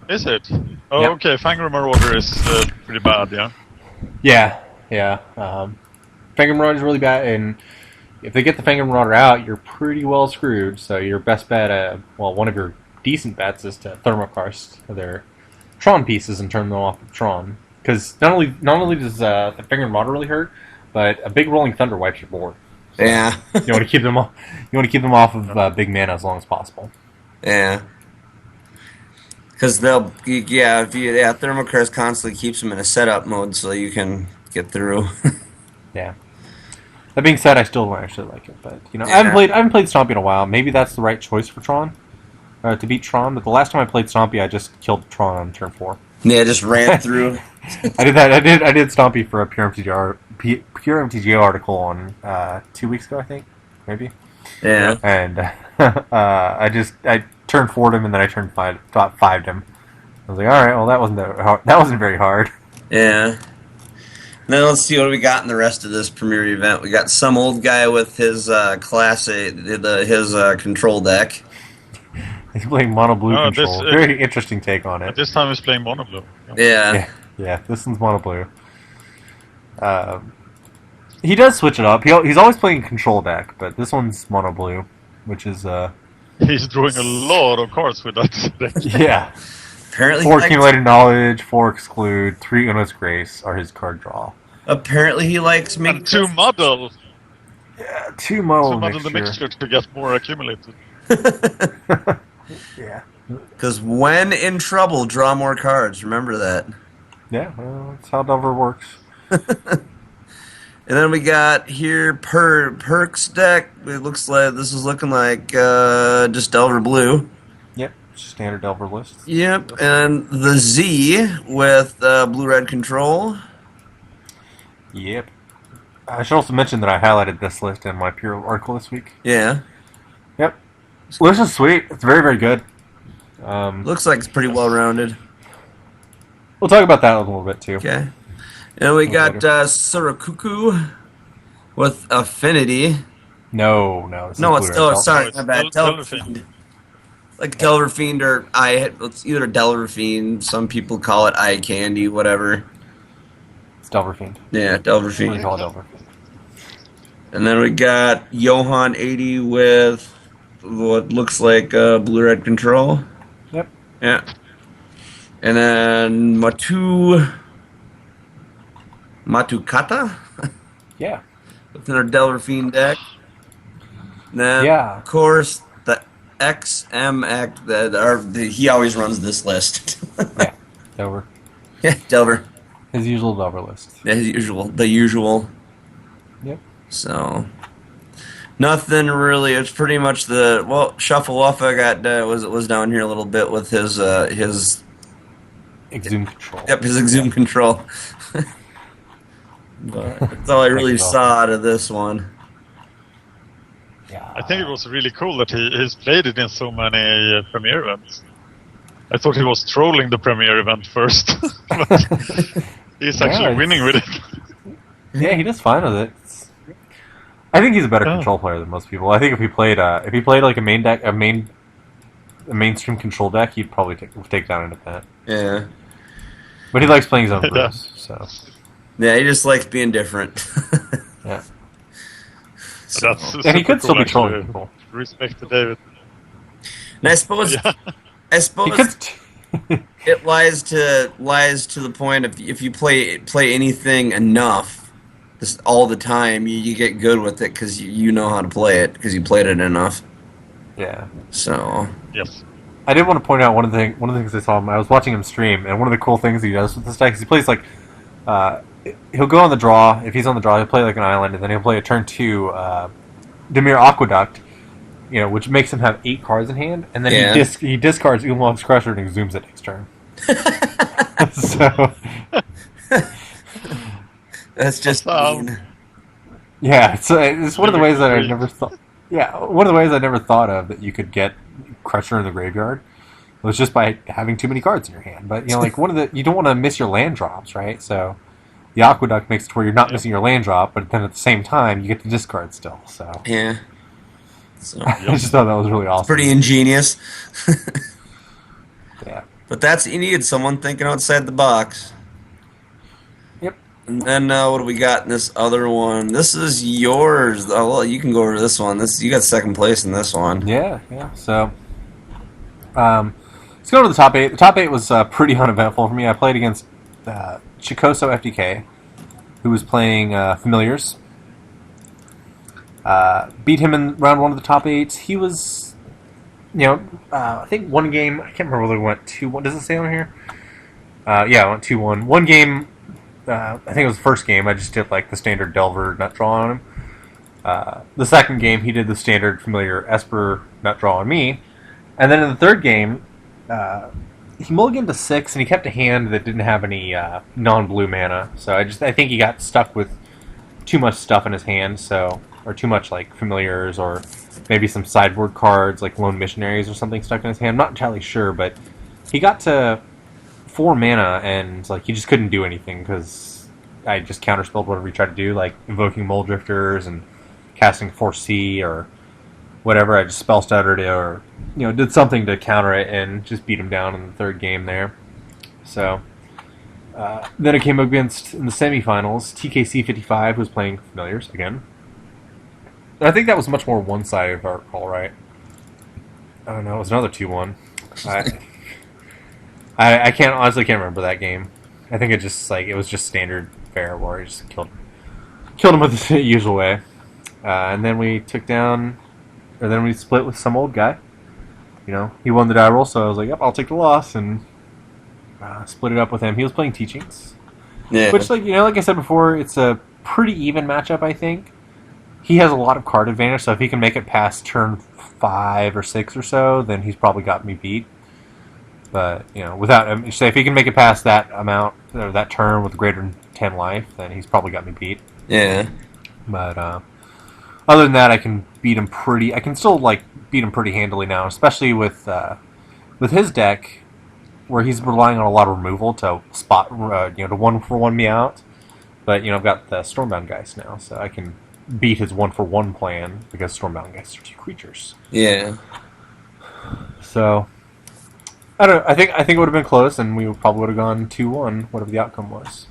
Speaker 3: Is it? Oh,
Speaker 1: Yep.
Speaker 3: okay. Fangor Marauder is pretty bad, yeah.
Speaker 1: Yeah. Fangor Marauder is really bad, and if they get the Fangor Marauder out, you're pretty well screwed. So your best bet, one of your decent bets is to Thermokarst their Tron pieces and turn them off of Tron. Because not only does the Fangor Marauder really hurt, but a big Rolling Thunder wipes your board. So
Speaker 2: Yeah.
Speaker 1: you want to keep them off. You want to keep them off of big mana as long as possible.
Speaker 2: Yeah. Because Thermokarst constantly keeps them in a setup mode so you can get through.
Speaker 1: Yeah. That being said, I still don't actually like it, but
Speaker 2: Yeah.
Speaker 1: I haven't played Stompy in a while. Maybe that's the right choice for Tron to beat Tron. But the last time I played Stompy, I just killed Tron on turn 4.
Speaker 2: Yeah, just ran through.
Speaker 1: I did that. I did Stompy for a Pure MTGO article on 2 weeks ago, I think, maybe.
Speaker 2: Yeah.
Speaker 1: And I turned 4'd him, and then I turned 5'd him. I was like, all right, well that wasn't very hard.
Speaker 2: Yeah. Now let's see what we got in the rest of this premier event. We got some old guy with his his control deck.
Speaker 1: He's playing mono blue
Speaker 3: Oh,
Speaker 1: control. Very interesting take on it.
Speaker 3: At this time he's playing Mono Blue.
Speaker 2: Yeah.
Speaker 1: Yeah. This one's mono blue. He does switch it up. He's always playing control deck, but this one's mono blue, which is
Speaker 3: He's drawing a lot of cards with that deck.
Speaker 1: yeah.
Speaker 2: Apparently,
Speaker 1: 4 accumulated knowledge, 4 exclude, 3 Uno's Grace are his card draw.
Speaker 2: Apparently, he likes
Speaker 3: And
Speaker 2: making
Speaker 3: 2 model.
Speaker 1: 2 model
Speaker 3: To model
Speaker 1: mixture.
Speaker 3: the mixture to get more accumulated.
Speaker 1: Yeah.
Speaker 2: Because when in trouble, draw more cards. Remember that.
Speaker 1: Yeah, well, that's how Delver works.
Speaker 2: And then we got here Perks deck. It looks like this is looking like just Delver Blue.
Speaker 1: Yep, standard Delver list.
Speaker 2: Yep, and the Z with blue-red control.
Speaker 1: Yep. I should also mention that I highlighted this list in my Pure article this week.
Speaker 2: Yeah.
Speaker 1: Yep. List is sweet. It's very, very good.
Speaker 2: Looks like it's pretty well-rounded.
Speaker 1: We'll talk about that a little bit, too.
Speaker 2: Okay. And we got Surakuku with Affinity.
Speaker 1: No.
Speaker 2: No, it's sorry,
Speaker 3: It's
Speaker 2: my bad.
Speaker 3: Delver
Speaker 2: Delver like Delver Fiend or it's either Delver Fiend. Some people call it eye candy, whatever.
Speaker 1: It's Delver Fiend.
Speaker 2: Yeah, Delver
Speaker 1: What do you
Speaker 2: Fiend.
Speaker 1: call it, Delver Fiend?
Speaker 2: And then we got Johan 80 with what looks like blue-red control.
Speaker 1: Yep.
Speaker 2: Yeah. And then Matukata
Speaker 1: Yeah.
Speaker 2: within our Delver Fiend deck. And then,
Speaker 1: Yeah.
Speaker 2: of course, the XMX. He always runs this list.
Speaker 1: Yeah. Delver.
Speaker 2: Yeah, Delver.
Speaker 1: His usual Delver list.
Speaker 2: The usual.
Speaker 1: Yep.
Speaker 2: So, nothing really. It's pretty much Shuffle Wuffa was down here a little bit with his
Speaker 1: Exhume control.
Speaker 2: Yep, his Exhume control. But that's all I really saw out of this one.
Speaker 1: Yeah.
Speaker 3: I think it was really cool that he's played it in so many premiere events. I thought he was trolling the premiere event first. But he's actually winning with it.
Speaker 1: Yeah, he does fine with it. I think he's a better control player than most people. I think if he played like a mainstream control deck, he'd probably take down an event.
Speaker 2: Yeah.
Speaker 1: But he likes playing his own brews, so.
Speaker 2: Yeah, he just likes being different.
Speaker 1: Yeah.
Speaker 3: So.
Speaker 1: And he could still be
Speaker 3: cool,
Speaker 1: trolling people.
Speaker 3: Respect to David.
Speaker 2: And I suppose it lies to the point if you play anything enough, just all the time, you get good with it because you know how to play it because you played it enough.
Speaker 1: Yeah.
Speaker 2: So.
Speaker 3: Yes.
Speaker 1: I did want to point out one of the things I saw him. I was watching him stream, and one of the cool things he does with this deck is he plays like, he'll go on the draw. If he's on the draw, he'll play like an island, and then he'll play a turn 2 Dimir Aqueduct, which makes him have 8 cards in hand, and then he discards Umlong's Crusher and zooms it next turn. So
Speaker 2: that's just mean.
Speaker 1: Yeah, it's one of the ways that I never thought. Yeah, one of the ways I never thought of that you could get Crusher in the graveyard was just by having too many cards in your hand. But like you don't want to miss your land drops, right? So the Aqueduct makes it where you're not missing your land drop, but then at the same time you get to discard still. So
Speaker 2: yeah, so
Speaker 1: I just thought that was really awesome.
Speaker 2: It's pretty ingenious.
Speaker 1: Yeah,
Speaker 2: but you need someone thinking outside the box.
Speaker 1: Yep.
Speaker 2: And then what do we got in this other one? This is yours. Oh, well, you can go over this one. You got second place in this one.
Speaker 1: Yeah. So, let's go to the top 8. The top 8 was pretty uneventful for me. I played against Chikoso FDK, who was playing Familiars. Beat him in round 1 of the top 8. He was, I think one game. I can't remember whether we went 2-1. Does it say on here? Yeah, I went 2-1. One game. I think it was the first game. I just did like the standard Delver nut draw on him. The second game, he did the standard familiar Esper nut draw on me. And then in the third game, he mulliganed to 6, and he kept a hand that didn't have any non-blue mana. So I think he got stuck with too much stuff in his hand, or too much like familiars, or maybe some sideboard cards like Lone Missionaries or something stuck in his hand. I'm not entirely sure, but he got to 4 mana, and like he just couldn't do anything because I just counterspelled whatever he tried to do, like invoking Mole Drifters and casting Force C or whatever. I just spell stuttered it or did something to counter it and just beat him down in the third game there. So then it came up against in the semifinals TKC 55, who was playing Familiars again. And I think that was much more one-sided, if I recall right. I don't know. It was another 2-1. I I can't honestly can't remember that game. I think it was just standard fare where he just killed him with the usual way. And then we then we split with some old guy. You know, he won the die roll, so I was like, "Yep, I'll take the loss," and split it up with him. He was playing teachings,
Speaker 2: Yeah.
Speaker 1: which, like I said before, it's a pretty even matchup. I think he has a lot of card advantage, so if he can make it past turn 5 or 6 or so, then he's probably got me beat. But without say if he can make it past that amount or that turn with greater than 10 life, then he's probably got me beat.
Speaker 2: Yeah.
Speaker 1: But other than that, I can beat him I can still beat him pretty handily now, especially with his deck, where he's relying on a lot of removal to spot to 1-for-1 me out. But I've got the Stormbound Geist now, so I can beat his 1-for-1 plan because Stormbound Geists are 2 creatures.
Speaker 2: Yeah.
Speaker 1: So I don't know. I think it would have been close, and we probably would have gone 2-1, whatever the outcome was.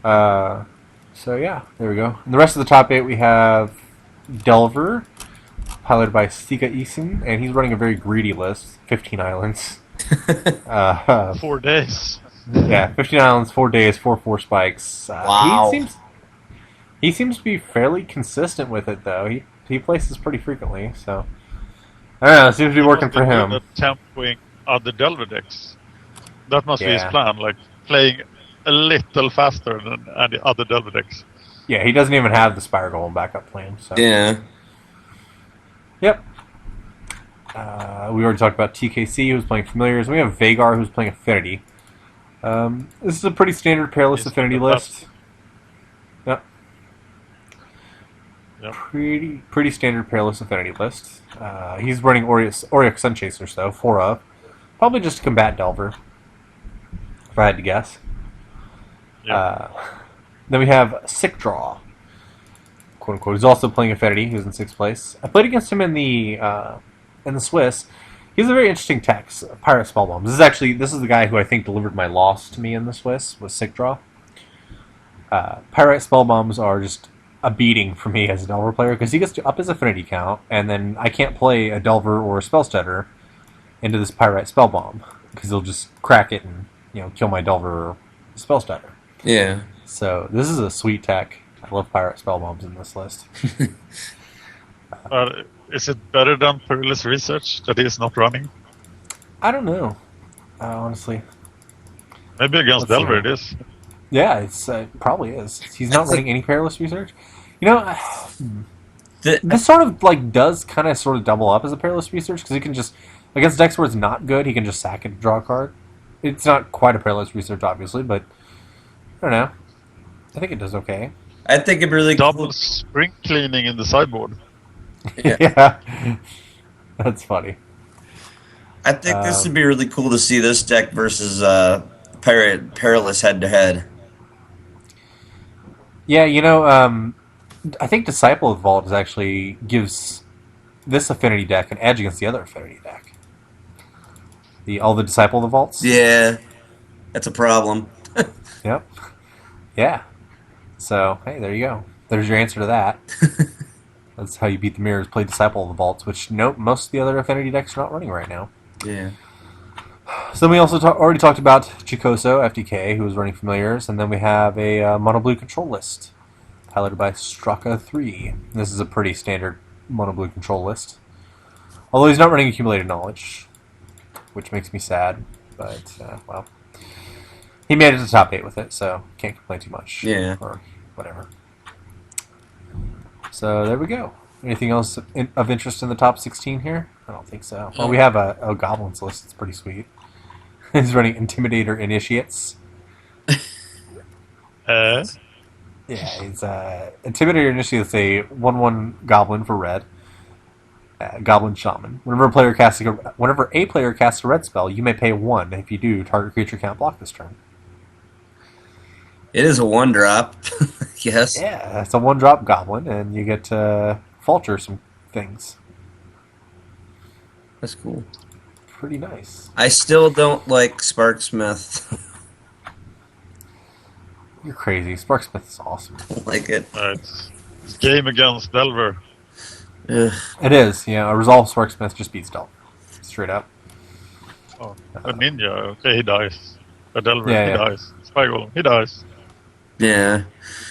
Speaker 1: So yeah, there we go. In the rest of the top 8, we have Delver, piloted by Sika Isen, and he's running a very greedy list, 15 islands.
Speaker 3: 4 days.
Speaker 1: Yeah, 15 islands, 4 days, 4 spikes.
Speaker 2: Wow.
Speaker 1: He seems to be fairly consistent with it, though. He places pretty frequently, so I don't know. It seems to be working for him.
Speaker 3: Tempoing other Delver decks. That must be his
Speaker 1: Yeah.
Speaker 3: plan, like playing a little faster than any other Delver decks.
Speaker 1: Yeah, he doesn't even have the Spire Golem backup plan. So.
Speaker 2: Yeah.
Speaker 1: Yep. We already talked about TKC, who's playing Familiars. We have Vagar, who's playing Affinity. This is a pretty standard Perilous Affinity list. Yep.
Speaker 3: Yep.
Speaker 1: Pretty standard Perilous Affinity list. He's running Auric Sunchaser, so 4 of. Probably just to combat Delver, if I had to guess.
Speaker 3: Yep.
Speaker 1: Then we have Sick Draw, quote unquote. He's also playing Affinity. He was in 6th place. I played against him in the Swiss. He's a very interesting tech, Pirate Spellbombs. This is the guy who I think delivered my loss to me in the Swiss, was Sick Draw. Pirate Spellbombs are just a beating for me as a Delver player, because he gets to up his Affinity count, and then I can't play a Delver or a Spellstutter into this Pirate Spellbomb, because he'll just crack it and kill my Delver or Spellstutter.
Speaker 2: Yeah.
Speaker 1: So this is a sweet tech. I love Pirate Spellbombs in this list.
Speaker 3: Is it better than Perilous Research that he's not running?
Speaker 1: I don't know, honestly.
Speaker 3: Maybe against
Speaker 1: Let's
Speaker 3: Delver
Speaker 1: see.
Speaker 3: it is.
Speaker 1: Yeah, it probably is. He's not running any Perilous Research. This sort of does kind of sort of double up as a Perilous Research, because he can just, against decks where it's not good, he can just sack it and draw a card. It's not quite a Perilous Research, obviously, but I don't know. I think it does okay.
Speaker 2: I think it'd be really
Speaker 3: Double
Speaker 2: cool.
Speaker 3: spring cleaning in the sideboard.
Speaker 2: Yeah.
Speaker 1: Yeah. That's funny.
Speaker 2: I think this would be really cool to see this deck versus Perilous head to head.
Speaker 1: Yeah, I think Disciple of Vault actually gives this Affinity deck an edge against the other Affinity deck. All the Disciple of the Vaults?
Speaker 2: Yeah, that's a problem.
Speaker 1: Yep. Yeah. So, hey, there you go. There's your answer to that. That's how you beat the mirrors, play Disciple of the Vaults, which most of the other Affinity decks are not running right now.
Speaker 2: Yeah.
Speaker 1: So then we also already talked about Chikoso, FDK, who was running Familiars, and then we have a Mono Blue control list, piloted by Straka 3. This is a pretty standard Mono Blue control list. Although he's not running Accumulated Knowledge, which makes me sad, but, well, he made it to the top 8 with it, so can't complain too much.
Speaker 2: Yeah.
Speaker 1: Or whatever. So there we go. Anything else of interest in the top 16 here? I don't think so. Well, we have a Goblins list. It's pretty sweet. He's running Intimidator Initiates.
Speaker 3: Uh,
Speaker 1: Yeah, he's Intimidator Initiates, a 1/1 Goblin for red. Goblin Shaman. Whenever a player casts a red spell, you may pay 1. If you do, target creature can't block this turn.
Speaker 2: It is a 1-drop. Yes.
Speaker 1: Yeah, it's a 1-drop Goblin, and you get to falter some things.
Speaker 2: That's cool.
Speaker 1: Pretty nice.
Speaker 2: I still don't like Sparksmith.
Speaker 1: You're crazy. Sparksmith is awesome.
Speaker 2: I don't like it.
Speaker 3: it's game against Delver.
Speaker 2: Ugh.
Speaker 1: It is. A Resolve Sparksmith just beats Delver. Straight up.
Speaker 3: Oh, a ninja. Okay, he dies. A Delver,
Speaker 1: Yeah,
Speaker 3: he
Speaker 1: yeah.
Speaker 3: dies. Spygol, he dies.
Speaker 2: Yeah.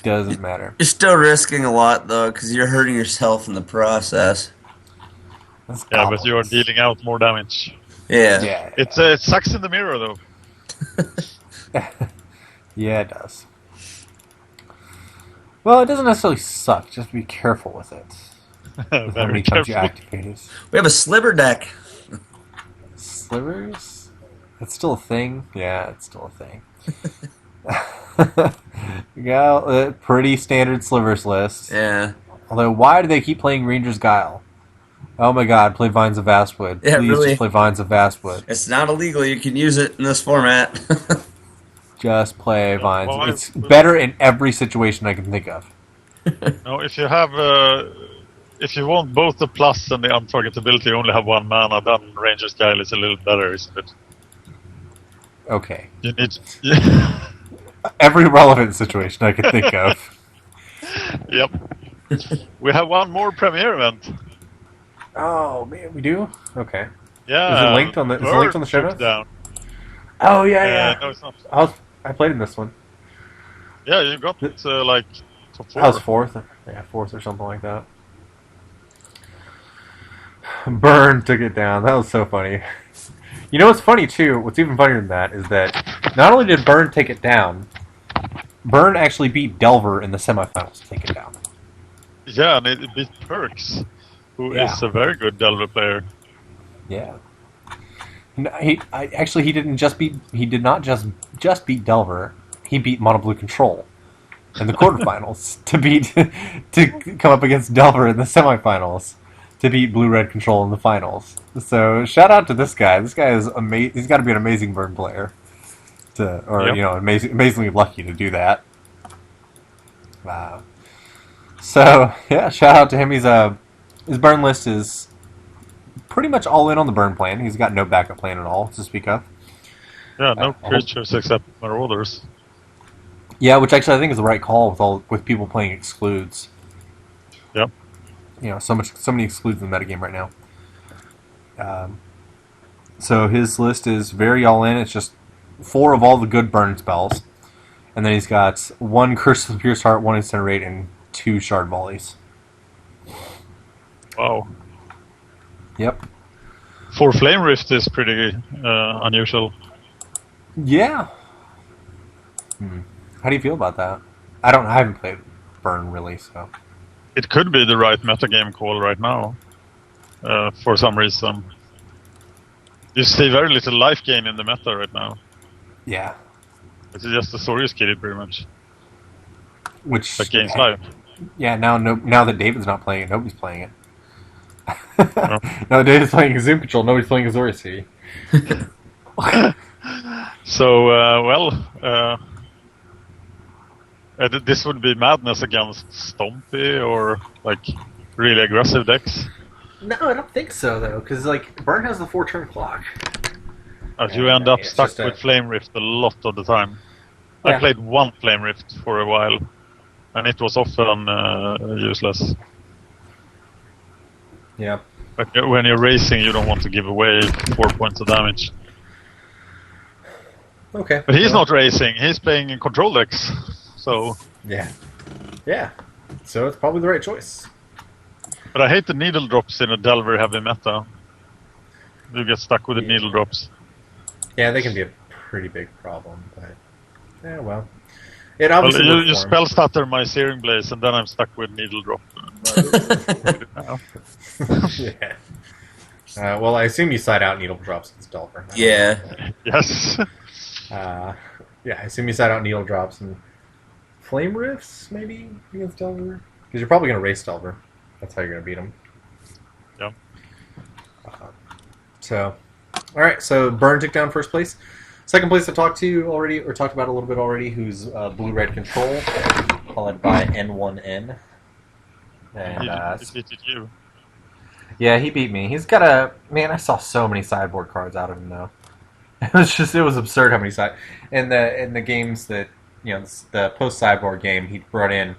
Speaker 1: Doesn't matter.
Speaker 2: You're still risking a lot though, because you're hurting yourself in the process.
Speaker 1: That's
Speaker 3: Yeah, but you are
Speaker 1: goblins.
Speaker 3: dealing out more damage.
Speaker 2: Yeah.
Speaker 1: Yeah.
Speaker 3: It sucks in the mirror though.
Speaker 1: Yeah, it does. Well, it doesn't necessarily suck. Just be careful with it. With how
Speaker 3: Very
Speaker 1: many times you
Speaker 3: careful.
Speaker 1: activate it.
Speaker 2: We have a sliver deck.
Speaker 1: Slivers? That's still a thing? Yeah, it's still a thing. Yeah, pretty standard slivers list.
Speaker 2: Yeah.
Speaker 1: Although, why do they keep playing Ranger's Guile? Oh my god, play Vines of Vastwood.
Speaker 2: Yeah,
Speaker 1: Please
Speaker 2: really.
Speaker 1: just play Vines of Vastwood.
Speaker 2: It's not illegal. You can use it in this format.
Speaker 1: Just play Vines.
Speaker 3: Why-
Speaker 1: It's better in every situation I can think of.
Speaker 3: No, if you have, if you want both the plus and the untargetability, you only have one mana. Then Ranger's Guile is a little better, isn't it?
Speaker 1: Okay.
Speaker 3: You need, yeah,
Speaker 1: Every relevant situation I can think of.
Speaker 3: yep. We have one more premiere event.
Speaker 1: Oh, man, we do? Okay.
Speaker 3: Yeah.
Speaker 1: Is it linked on the- is it linked on the show
Speaker 3: Bird
Speaker 1: notes?
Speaker 3: took down.
Speaker 1: Oh, yeah,
Speaker 3: No, it's not.
Speaker 1: I played in this one.
Speaker 3: Yeah, you got like top 4.
Speaker 1: I was fourth. Yeah, fourth or something like that. Burn took it down. That was so funny. You know what's funny too? What's even funnier than that is that not only did Burn take it down, Burn actually beat Delver in the semifinals to take it down.
Speaker 3: Yeah, and it beat Perks, who
Speaker 1: Yeah.
Speaker 3: is a very good Delver player.
Speaker 1: Yeah. No, he didn't just beat. He did not just beat Delver. He beat Mono Blue Control in the quarterfinals to come up against Delver in the semifinals to beat Blue Red Control in the finals. So shout out to this guy. This guy is amazing. He's got to be an amazing Burn player,
Speaker 3: Yep.
Speaker 1: amazingly lucky to do that. Wow. So yeah, shout out to him. His Burn list is pretty much all in on the Burn plan. He's got no backup plan at all to speak of.
Speaker 3: Yeah, no creatures except Marauders.
Speaker 1: Yeah, which actually I think is the right call with people playing excludes.
Speaker 3: Yep.
Speaker 1: You know, so many excludes in the metagame right now. So his list is very all in. It's just 4 of all the good burn spells, and then he's got 1 Curse of the Pierced Heart, 1 Incinerate, and 2 Shard Volleys.
Speaker 3: Wow.
Speaker 1: Yep.
Speaker 3: 4 Flame Rift is pretty unusual.
Speaker 1: Yeah. How do you feel about that? I haven't played Burn really, so.
Speaker 3: It could be the right metagame call right now. For some reason. You see very little life gain in the meta right now.
Speaker 1: Yeah.
Speaker 3: It's just a Saurius kitty pretty much.
Speaker 1: Which
Speaker 3: That gains life.
Speaker 1: Yeah, now that David's not playing it, nobody's playing it.
Speaker 3: No.
Speaker 1: Now that David's playing Zoom Control, nobody's playing Azorius City.
Speaker 3: So, this would be madness against Stompy or like really aggressive decks.
Speaker 1: No, I don't think so though, because Burn has the 4-turn clock.
Speaker 3: As you end up
Speaker 1: it's
Speaker 3: stuck
Speaker 1: just a-
Speaker 3: with Flame Rift a lot of the time.
Speaker 1: Yeah.
Speaker 3: I played 1 Flame Rift for a while, and it was often useless.
Speaker 1: Yeah.
Speaker 3: But when you're racing, you don't want to give away 4 points of damage.
Speaker 1: Okay.
Speaker 3: But he's
Speaker 1: Well,
Speaker 3: not racing; he's playing in control decks. So,
Speaker 1: Yeah. Yeah. So it's probably the right choice.
Speaker 3: but I hate the needle drops in a Delver heavy meta. You get stuck with the needle drops.
Speaker 1: Yeah, they can be a pretty big problem, but yeah, well, it
Speaker 3: Well,
Speaker 1: obviously
Speaker 3: you
Speaker 1: worked for him.
Speaker 3: spell stutter my Searing Blaze, and then I'm stuck with needle drop.
Speaker 1: Yeah. Well, I assume you side out Needle Drops against Delver.
Speaker 2: Yeah.
Speaker 3: Yes.
Speaker 1: Yeah, I assume you side out Needle Drops and Flame Rifts, maybe, against Delver? Because you're probably going to race Delver. That's how you're going to beat him.
Speaker 3: Yep.
Speaker 1: So, alright, so Burn took down first place. Second place I talked about a little bit already, who's Blue-Red Control, followed by N1N. And,
Speaker 3: He beat you.
Speaker 1: yeah, he beat me. He's got a... Man, I saw so many sideboard cards out of him, though. It was absurd how many in the games that, the post-sideboard game, he brought in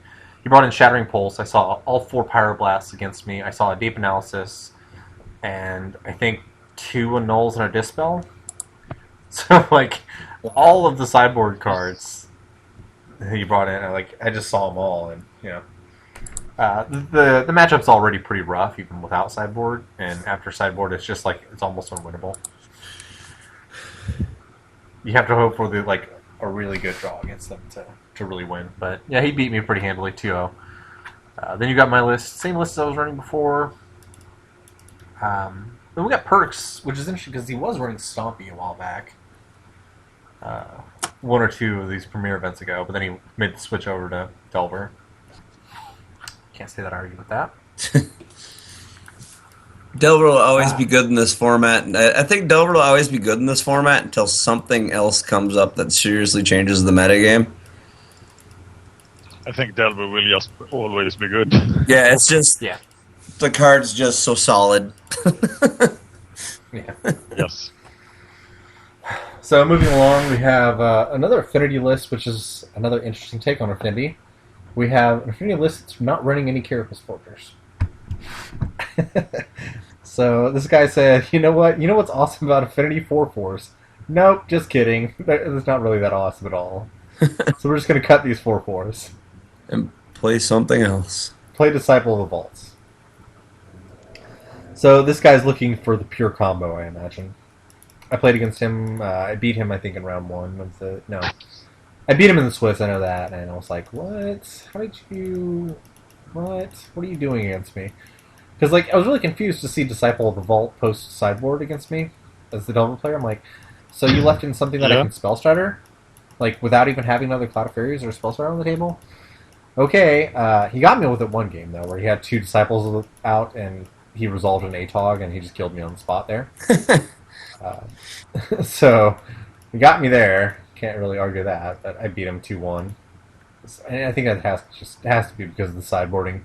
Speaker 1: Shattering Pulse. I saw all 4 Pyroblasts against me. I saw a Deep Analysis, and I think 2 Annuls and a Dispel. So like all of the sideboard cards he brought in, I just saw them all, and the matchup's already pretty rough even without sideboard, and after sideboard it's just like it's almost unwinnable. You have to hope for a really good draw against them to really win. But yeah, he beat me pretty handily 2-0. Then you got my list, same list as I was running before. Then we got Perks, which is interesting because he was running Stompy a while back. One or two of these premier events ago, but then he made the switch over to Delver. Can't say that I argue with that.
Speaker 2: Delver will always be good in this format. I think Delver will always be good in this format until something else comes up that seriously changes the metagame.
Speaker 3: I think Delver will just always be good.
Speaker 2: Yeah, it's just the card's just so solid.
Speaker 1: Yeah.
Speaker 3: Yes.
Speaker 1: So moving along, we have another affinity list, which is another interesting take on affinity. We have an affinity list that's not running any Carapace Forgers. So this guy said, you know what? You know what's awesome about affinity 4/4s? Nope, just kidding. It's not really that awesome at all. So we're just going to cut these 4/4s.
Speaker 2: And play something else.
Speaker 1: Play Disciple of the Vaults. So this guy's looking for the pure combo, I imagine. I played against him. I beat him, I think, in round 1 of no. I beat him in the Swiss, I know that, and I was like, what? How did you... What are you doing against me? Because, I was really confused to see Disciple of the Vault post sideboard against me as the Delver player. I'm like, so you left in something that I can Spell Strider? Without even having another Cloud of Fairies or Spell Strider on the table? Okay, he got me with it one game, though, where he had 2 Disciples out, and he resolved an ATOG, and he just killed me on the spot there. So, he got me there. Can't really argue that, but I beat him 2-1. And I think that has to be because of the sideboarding.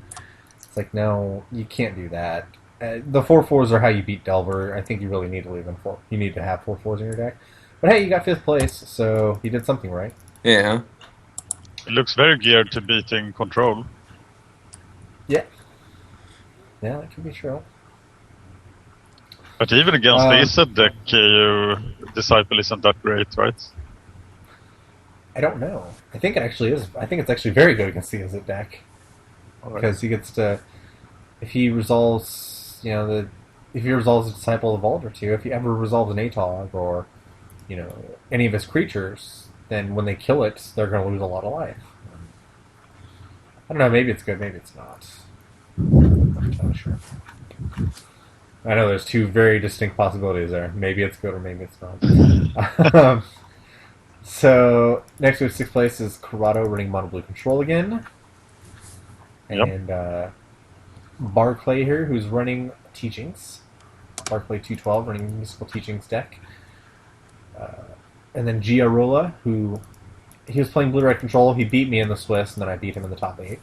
Speaker 1: It's like, no, you can't do that. The 4/4s are how you beat Delver. I think you really need to leave them 4. You need to have 4/4s in your deck. But hey, you got 5th place, so he did something right.
Speaker 2: Yeah.
Speaker 3: It looks very geared to beating Control.
Speaker 1: Yeah. Yeah, that could be true.
Speaker 3: But even against the Izzet deck, Disciple isn't that great, right?
Speaker 1: I don't know. I think it actually is. I think it's actually very good against the Izzet deck. Because he gets to... If he resolves... if he resolves a Disciple of the Vault or 2, if he ever resolves an ATOG or, any of his creatures, then when they kill it, they're going to lose a lot of life. I don't know, maybe it's good, maybe it's not. I'm not entirely sure. I know there's 2 very distinct possibilities there. Maybe it's good or maybe it's not. So, next we have 6th place is Corrado running Mono Blue Control again. And Barclay here, who's running Teachings. Barclay 212 running Mystical Teachings deck. And then Giarola, who... He was playing Blue-Red Control. He beat me in the Swiss, and then I beat him in the top 8.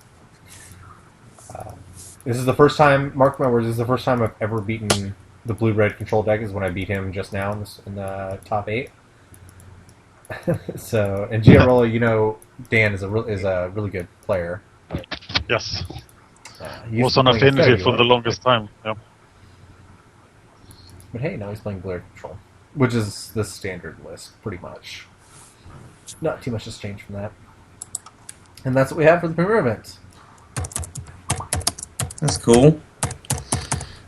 Speaker 1: This is the first time, mark my words, this is the first time I've ever beaten the Blue-Red Control deck, is when I beat him just now in the top 8. So, and Giarola, Dan is a really good player.
Speaker 3: Yes. Was on affinity for the longest time. Yeah.
Speaker 1: But hey, now he's playing Blur Control, which is the standard list, pretty much. Not too much has changed from that. And that's what we have for the premier event.
Speaker 2: That's cool.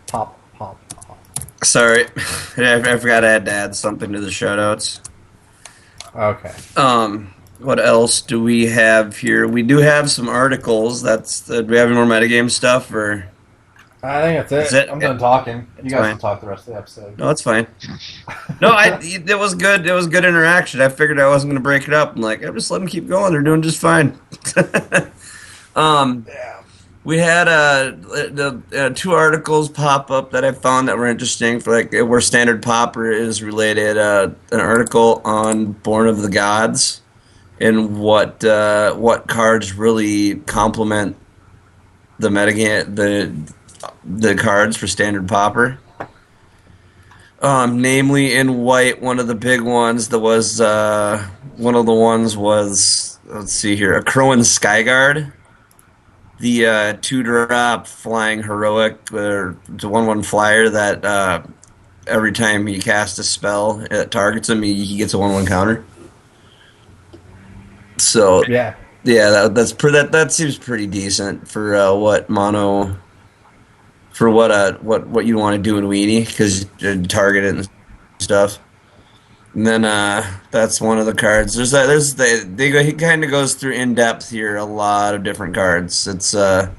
Speaker 1: Pop.
Speaker 2: Sorry, I forgot I had to add something to the shoutouts.
Speaker 1: Okay.
Speaker 2: What else do we have here? We do have some articles. Do we have any more metagame stuff, or?
Speaker 1: I think that's it. I'm done talking. You guys can talk the rest of the episode.
Speaker 2: No, that's fine. No, it was good. It was good interaction. I figured I wasn't going to break it up. I'm like, I'm just letting them keep going. They're doing just fine.
Speaker 1: Yeah.
Speaker 2: We had the 2 articles pop up that I found that were interesting. For where Standard Popper is related. An article on Born of the Gods and what cards really complement the metagame, the cards for Standard Popper. Namely, in white, one of the big ones that was one of the ones was, let's see here, a Crowan Skyguard. The 2-drop flying heroic, or the 1/1 flyer that every time he casts a spell that targets him, he gets a 1/1 counter. So
Speaker 1: Yeah.
Speaker 2: yeah, that seems pretty decent for what mono for what you want to do in Weenie because you target it and stuff. And then that's one of the cards. He kind of goes through in depth here a lot of different cards. It's a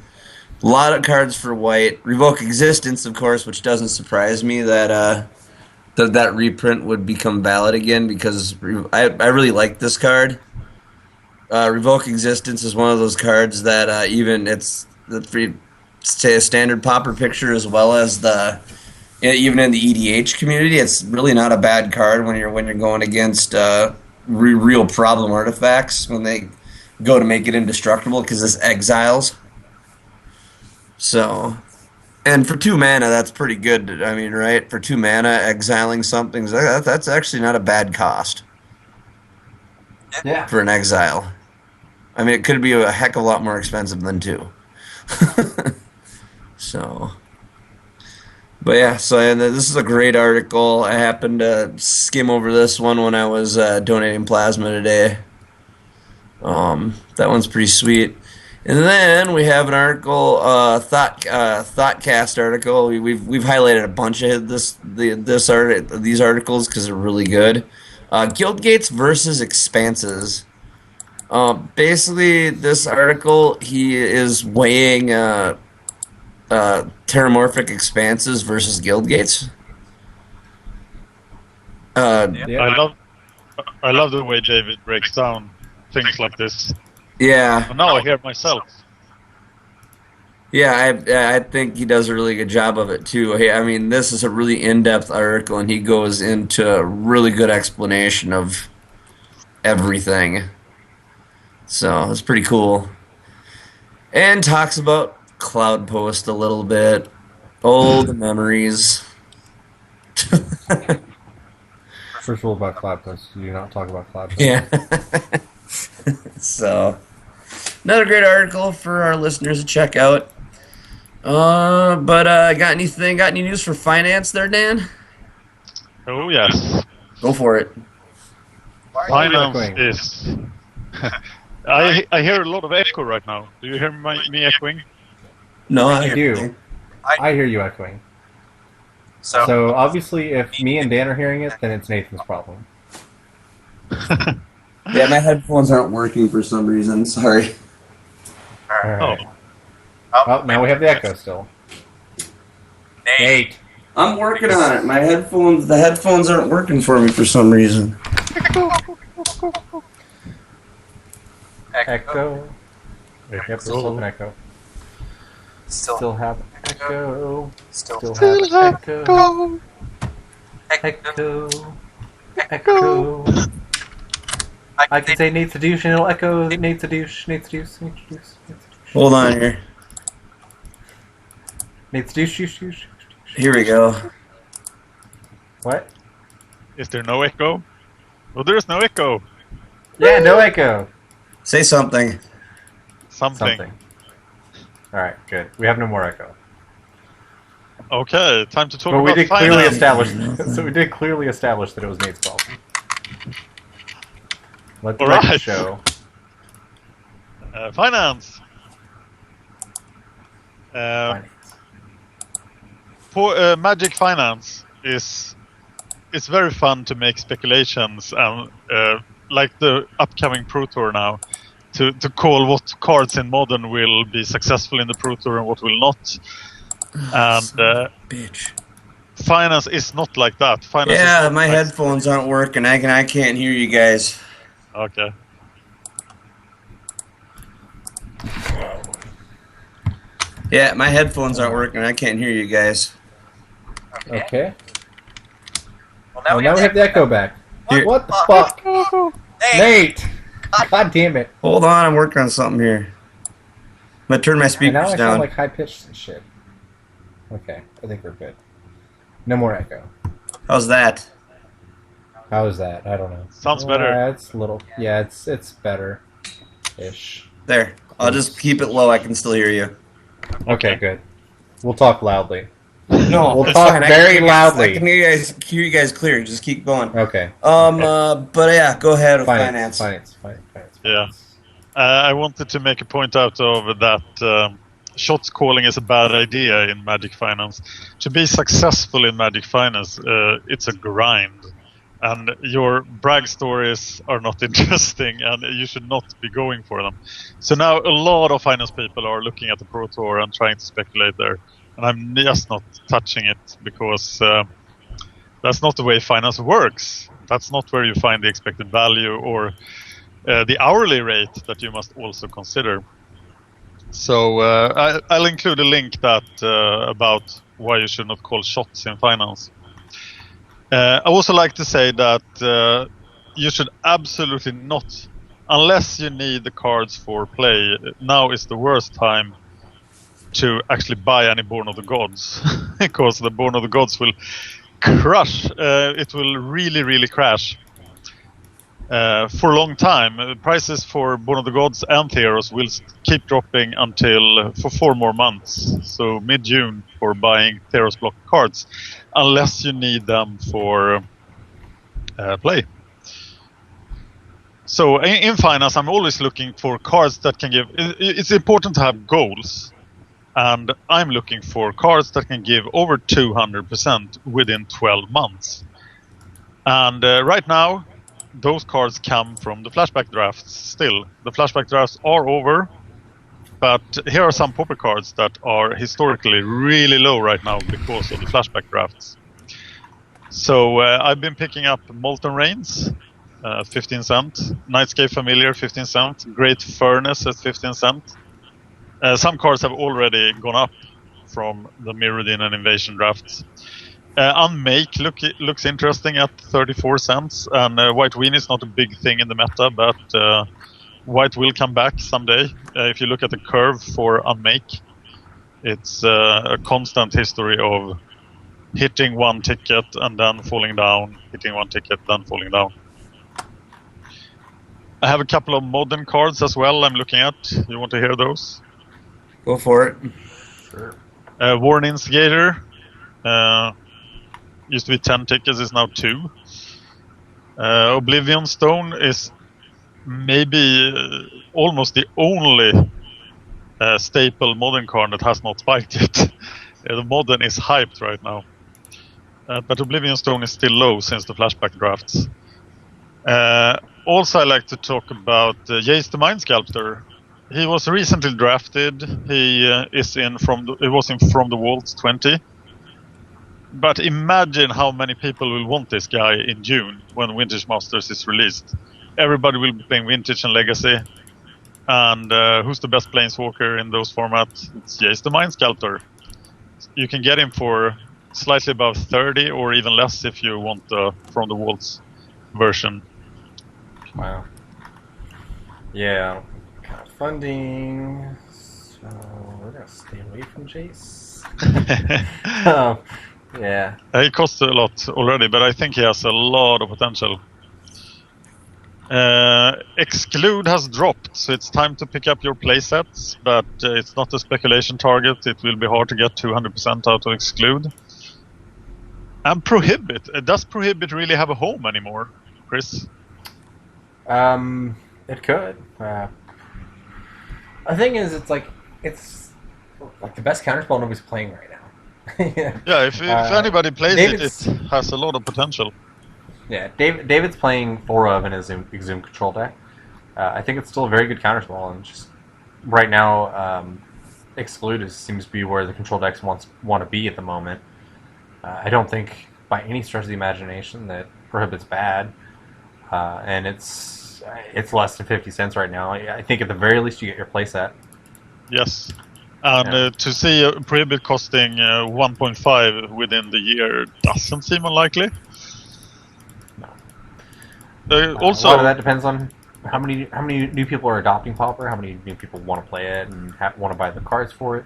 Speaker 2: lot of cards for white. Revoke Existence, of course, which doesn't surprise me that reprint would become valid again because I really like this card. Revoke Existence is one of those cards that even it's the free say a standard popper picture as well as even in the EDH community, it's really not a bad card when you're going against real problem artifacts when they go to make it indestructible because it's exiles. So, and for 2 mana, that's pretty good. I mean, right? For 2 mana, exiling something, that's actually not a bad cost.
Speaker 1: Yeah.
Speaker 2: For an exile. I mean, it could be a heck of a lot more expensive than 2. So, but yeah, and this is a great article. I happened to skim over this one when I was donating plasma today. That one's pretty sweet. And then we have an article, Thoughtcast article. We've highlighted a bunch of these articles because they're really good. Guild Gates versus Expanses. Basically, this article he is weighing Terramorphic Expanses versus Guild Gates.
Speaker 3: I love the way David breaks down things like this.
Speaker 2: Yeah.
Speaker 3: And now I hear myself.
Speaker 2: Yeah, I think he does a really good job of it too. I mean, this is a really in-depth article, and he goes into a really good explanation of everything. So it's pretty cool. And talks about Cloud Post a little bit. Old memories.
Speaker 1: First rule about Cloud Post: you do not talk about Cloud Post.
Speaker 2: Yeah. So, another great article for our listeners to check out. Got any news for finance there, Dan?
Speaker 3: Oh, yes.
Speaker 2: Go for it.
Speaker 3: Finance is... I hear a lot of echo right now. Do you hear me echoing?
Speaker 2: No,
Speaker 1: I do. I hear you echoing. So obviously, if me and Dan are hearing it, then it's Nathan's problem.
Speaker 2: Yeah, my headphones aren't working for some reason. Sorry.
Speaker 1: Alright. Oh, now we have the echo still. Nate.
Speaker 2: I'm working on it. The headphones aren't working for me for some reason.
Speaker 1: Echo. Yep, still have an echo. Still have echo. Still have echo. Echo. Echo. I can say Nate's a douche and it'll echo Nate's a douche, Nate's a douche, Nate's a douche, Nate's a douche.
Speaker 2: Hold on here.
Speaker 1: Nate's a douche, douche, douche.
Speaker 2: Here we go.
Speaker 1: What?
Speaker 3: Is there no echo? Well, there's no echo.
Speaker 1: Yeah, no echo.
Speaker 2: Say something.
Speaker 3: Something.
Speaker 1: Alright, good. We have no more echo.
Speaker 3: Okay, time to talk
Speaker 1: But we
Speaker 3: about
Speaker 1: did clearly
Speaker 3: finance.
Speaker 1: establish so we did clearly establish that it was Nate's fault. Let the record show.
Speaker 3: Finance. For Magic Finance is it's very fun to make speculations and like the upcoming Pro Tour now to call what cards in Modern will be successful in the Pro Tour and what will not. And
Speaker 2: Bitch.
Speaker 3: Finance is not like that. Finance
Speaker 2: Yeah,
Speaker 3: is
Speaker 2: my headphones aren't working. I can't hear you guys.
Speaker 3: Okay.
Speaker 2: Yeah, my headphones aren't working. I can't hear you guys.
Speaker 1: Okay. Well, now we have the echo back.
Speaker 2: Here.
Speaker 1: What the fuck? Nate! God damn it.
Speaker 2: Hold on, I'm working on something here. I'm gonna turn my
Speaker 1: And
Speaker 2: speakers
Speaker 1: now I
Speaker 2: down.
Speaker 1: sound like high pitched and shit. Okay, I think we're good. No more echo.
Speaker 2: How's that?
Speaker 1: How is that? I don't know.
Speaker 3: Sounds better.
Speaker 1: It's a little. Yeah, it's better. Ish.
Speaker 2: There. I'll just keep it low. I can still hear you.
Speaker 1: Okay, good. We'll talk loudly.
Speaker 2: No,
Speaker 1: We'll
Speaker 2: it's
Speaker 1: talk
Speaker 2: fine.
Speaker 1: very
Speaker 2: I
Speaker 1: loudly.
Speaker 2: can hear you guys clear. Just keep going.
Speaker 1: Okay.
Speaker 2: But yeah, go ahead with
Speaker 1: Finance,
Speaker 2: finance.
Speaker 1: finance, finance, finance,
Speaker 3: Yeah.
Speaker 1: finance.
Speaker 3: I wanted to make a point out of that shots calling is a bad idea in Magic Finance. To be successful in Magic Finance, it's a grind. And your brag stories are not interesting, and you should not be going for them. So now a lot of finance people are looking at the Pro Tour and trying to speculate there. And I'm just not touching it because that's not the way finance works. That's not where you find the expected value or the hourly rate that you must also consider. So I'll include a link that about why you should not call shots in finance. I also like to say that you should absolutely not, unless you need the cards for play, now is the worst time to actually buy any Born of the Gods, because the Born of the Gods will crush. It will really, really crash. For a long time, prices for Born of the Gods and Theros will keep dropping until for 4 more months. So mid-June for buying Theros block cards, unless you need them for play. So in finance, I'm always looking for cards that can give. It's important to have goals, and I'm looking for cards that can give over 200% within 12 months. And right now, those cards come from the flashback drafts still. The flashback drafts are over, but here are some Pauper cards that are historically really low right now because of the flashback drafts. So I've been picking up Molten Rains, 15 cents, Nightscape Familiar, 15 cents, Great Furnace at 15 cents. Some cards have already gone up from the Mirrodin and Invasion drafts. Unmake looks interesting at 34 cents, and White Ween is not a big thing in the meta, but White will come back someday. If you look at the curve for Unmake, it's a constant history of hitting one ticket and then falling down, hitting one ticket, then falling down. I have a couple of modern cards as well I'm looking at. You want to hear those?
Speaker 2: Go for it.
Speaker 1: Sure.
Speaker 3: Warren Instigator. Used to be 10 tickets, is now 2. Oblivion Stone is maybe almost the only staple modern card that has not spiked yet. The modern is hyped right now. But Oblivion Stone is still low since the flashback drafts. Also, I like to talk about Jace the Mind Sculptor. He was recently drafted. He was in From the Vaults 20. But imagine how many people will want this guy in June when Vintage Masters is released. Everybody will be playing Vintage and Legacy. And who's the best Planeswalker in those formats? It's Jace the Mind Sculptor. You can get him for slightly above 30 or even less if you want the From the Vaults version.
Speaker 1: Wow. Yeah. Kind of funding. So we're going to stay away from Jace. Yeah.
Speaker 3: He costs a lot already, but I think he has a lot of potential. Exclude has dropped, so it's time to pick up your playsets, but it's not a speculation target. It will be hard to get 200% out of Exclude. And Prohibit. Does Prohibit really have a home anymore, Chris?
Speaker 1: It could. The thing is, it's like the best counterspell nobody's playing right now.
Speaker 3: Yeah, if anybody plays it has a lot of potential.
Speaker 1: Yeah, David's playing 4 of in his Exhume control deck. I think it's still a very good counterspell, and just right now, Exclude seems to be where the control decks want to be at the moment. I don't think by any stretch of the imagination that Prohibit's bad, and it's less than 50 cents right now. I think at the very least you get your playset.
Speaker 3: Yes. And to see Prohibit costing 1.5 within the year doesn't seem unlikely.
Speaker 1: No.
Speaker 3: Also,
Speaker 1: a lot of that depends on how many new people are adopting Pauper, how many new people want to play it and want to buy the cards for it.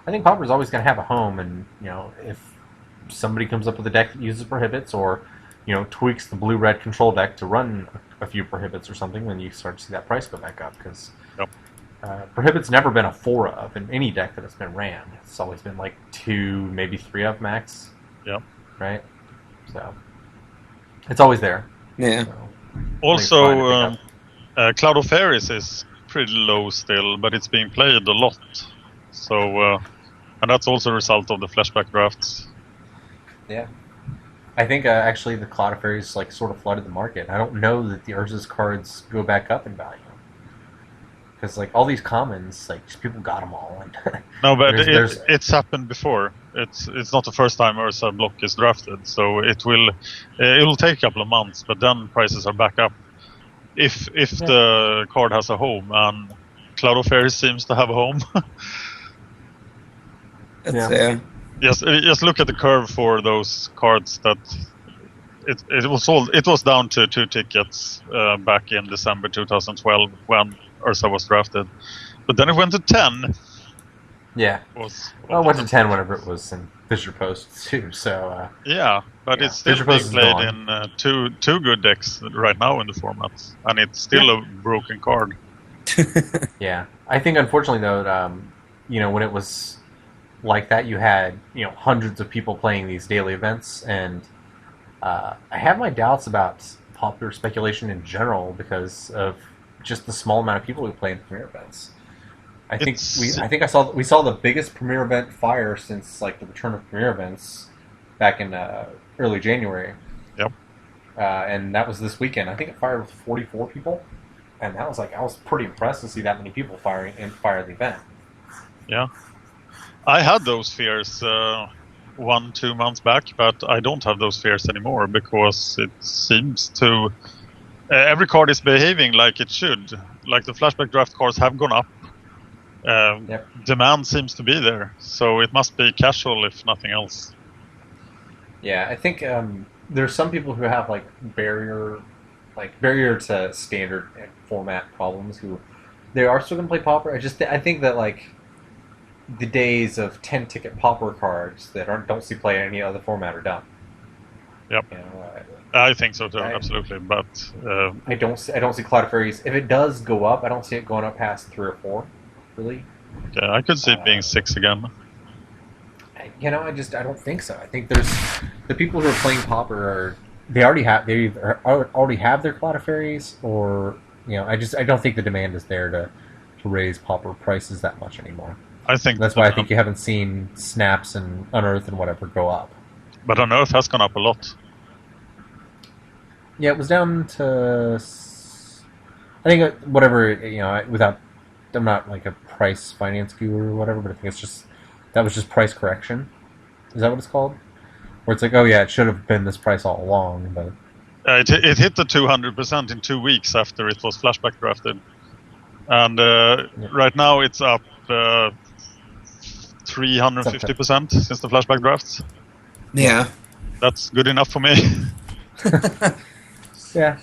Speaker 1: I think Pauper's always going to have a home, and if somebody comes up with a deck that uses Prohibits or tweaks the blue-red control deck to run a few Prohibits or something, then you start to see that price go back up because.
Speaker 3: Yep.
Speaker 1: Prohibit's never been a 4 of in any deck that it's been ran. It's always been like 2, maybe 3 of max.
Speaker 3: Yeah.
Speaker 1: Right? So, it's always there.
Speaker 2: Yeah.
Speaker 1: So,
Speaker 3: Also, Cloud of Fairies is pretty low still, but it's being played a lot. So, and that's also a result of the flashback drafts.
Speaker 1: Yeah. I think actually the Cloud of Fairies like sort of flooded the market. I don't know that the Urza's cards go back up in value. Because like all these commons, like just people got them all. And
Speaker 3: no, but it's happened before. It's not the first time Urza block is drafted, so it'll take a couple of months, but then prices are back up. If the card has a home, and Cloud of Fairies seems to have a home. Just look at the curve for those cards that it was sold. It was down to 2 tickets back in December 2012 when Urza was drafted, but then it went to 10.
Speaker 1: Yeah, it went to 10 whenever it was in Fisher Post too. So
Speaker 3: it's still being played in two good decks right now in the format, and it's still a broken card.
Speaker 1: Yeah, I think unfortunately though, when it was like that, you had hundreds of people playing these daily events, and I have my doubts about popular speculation in general because of just the small amount of people who play in premier events. We saw the biggest premier event fire since like the return of premier events back in early January.
Speaker 3: Yep.
Speaker 1: And that was this weekend. I think it fired with 44 people, and that was I was pretty impressed to see that many people fire the event.
Speaker 3: Yeah, I had those fears 1-2 months back, but I don't have those fears anymore because it seems to every card is behaving like it should. Like the flashback draft cards have gone up. Demand seems to be there, so it must be casual if nothing else.
Speaker 1: Yeah, I think there's some people who have barrier to standard format problems who they are still gonna play Pauper. I think that the days of 10-ticket Pauper cards that don't see play in any other format are done.
Speaker 3: Yep. I think so too, absolutely. But
Speaker 1: I don't see Cloud of Fairies. If it does go up, I don't see it going up past 3 or 4. Really?
Speaker 3: Yeah, I could see it being 6 again.
Speaker 1: I don't think so. I think there's the people who are playing Pauper they either already have their Cloud of Fairies, or I don't think the demand is there to raise Pauper prices that much anymore.
Speaker 3: I think
Speaker 1: that's why I think you haven't seen Snaps and Unearth and whatever go up.
Speaker 3: But Unearth has gone up a lot.
Speaker 1: Yeah, it was down to I think whatever without. I'm not like a price finance guru or whatever, but I think that was just price correction. Is that what it's called? Where it's it should have been this price all along, but
Speaker 3: it hit the 200% in 2 weeks after it was flashback drafted, and right now it's up 350% since the flashback drafts.
Speaker 2: Yeah,
Speaker 3: that's good enough for me.
Speaker 1: Yeah.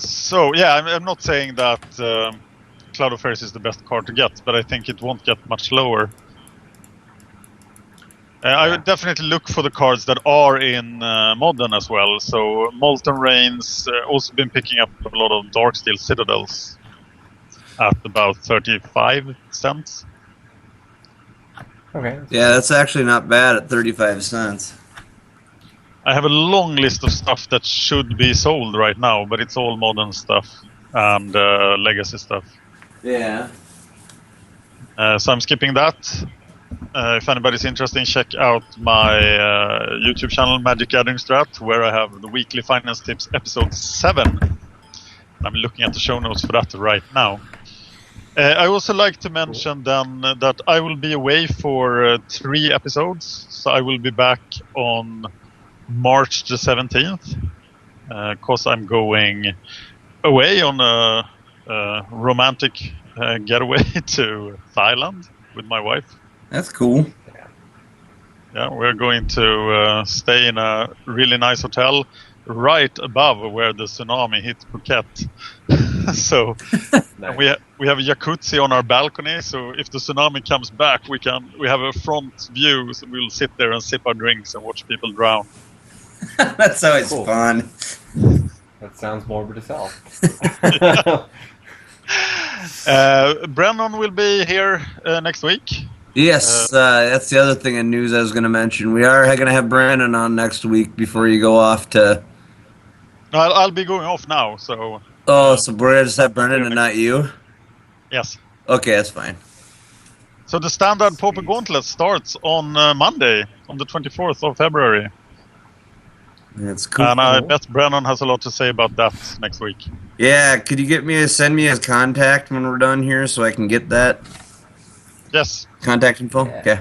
Speaker 3: So I'm not saying that Cloud of Fairies is the best card to get, but I think it won't get much lower. I would definitely look for the cards that are in Modern as well. So Molten Rains, also been picking up a lot of Darksteel Citadels at about 35 cents.
Speaker 1: Okay.
Speaker 2: Yeah, that's actually not bad at 35 cents.
Speaker 3: I have a long list of stuff that should be sold right now, but it's all modern stuff and legacy stuff.
Speaker 2: Yeah.
Speaker 3: So I'm skipping that. If anybody's interested, check out my YouTube channel, Magic Gathering Strat, where I have the weekly finance tips episode 7. I'm looking at the show notes for that right now. I also like to mention then that I will be away for 3 episodes. So I will be back on March the 17th, because I'm going away on a romantic getaway to Thailand with my wife.
Speaker 2: That's cool.
Speaker 3: Yeah, we're going to stay in a really nice hotel right above where the tsunami hit Phuket. So nice. we have a jacuzzi on our balcony. So if the tsunami comes back, we have a front view. So we'll sit there and sip our drinks and watch people drown.
Speaker 2: That's always fun.
Speaker 1: That sounds morbid as hell.
Speaker 3: Brennan will be here next week.
Speaker 2: Yes, that's the other thing in news I was going to mention. We are going to have Brandon on next week before you go off to...
Speaker 3: No, I'll be going off now, so...
Speaker 2: Oh, so we're going to just have Brendan and not you?
Speaker 3: Yes.
Speaker 2: Okay, that's fine.
Speaker 3: So the standard Pauper Gauntlet starts on Monday, on the 24th of February.
Speaker 2: That's cool.
Speaker 3: And I bet Brennan has a lot to say about that next week.
Speaker 2: Yeah, could you send me his contact when we're done here so I can get that?
Speaker 3: Yes.
Speaker 2: Contact info?
Speaker 1: Yeah.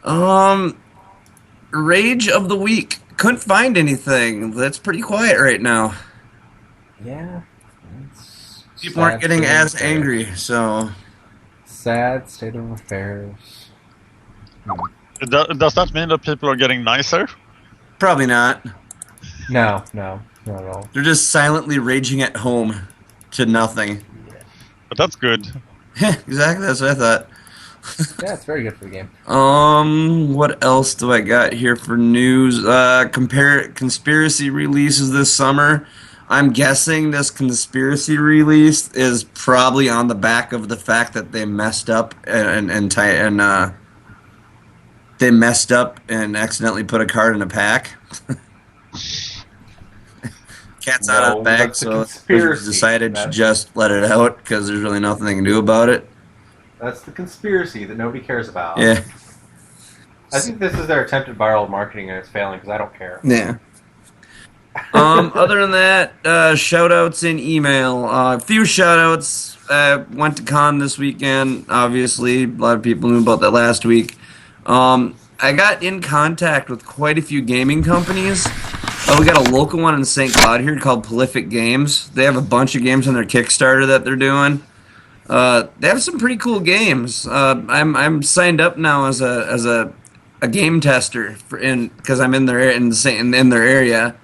Speaker 2: Okay. Rage of the week. Couldn't find anything. That's pretty quiet right now.
Speaker 1: Yeah.
Speaker 2: People aren't getting as angry, so...
Speaker 1: Sad state of affairs.
Speaker 3: Does that mean that people are getting nicer?
Speaker 2: Probably not.
Speaker 1: No, not at all.
Speaker 2: They're just silently raging at home to nothing.
Speaker 3: But that's good.
Speaker 2: Exactly, that's what I thought.
Speaker 1: Yeah, it's very good for the game.
Speaker 2: What else do I got here for news? Conspiracy releases this summer. I'm guessing this conspiracy release is probably on the back of the fact that they messed up and they messed up and accidentally put a card in a pack. Cat's out of the bag, so Wizards decided to just let it out because there's really nothing they can do about it.
Speaker 1: That's the conspiracy that nobody cares about.
Speaker 2: Yeah.
Speaker 1: I think this is their attempt at viral marketing and it's failing because I don't care.
Speaker 2: Yeah. Other than that, shout-outs in email. A few shout-outs. Went to con this weekend, obviously. A lot of people knew about that last week. I got in contact with quite a few gaming companies. We got a local one in St. Cloud here called Prolific Games. They have a bunch of games on their Kickstarter that they're doing. They have some pretty cool games. I'm signed up now as a game tester because I'm in their area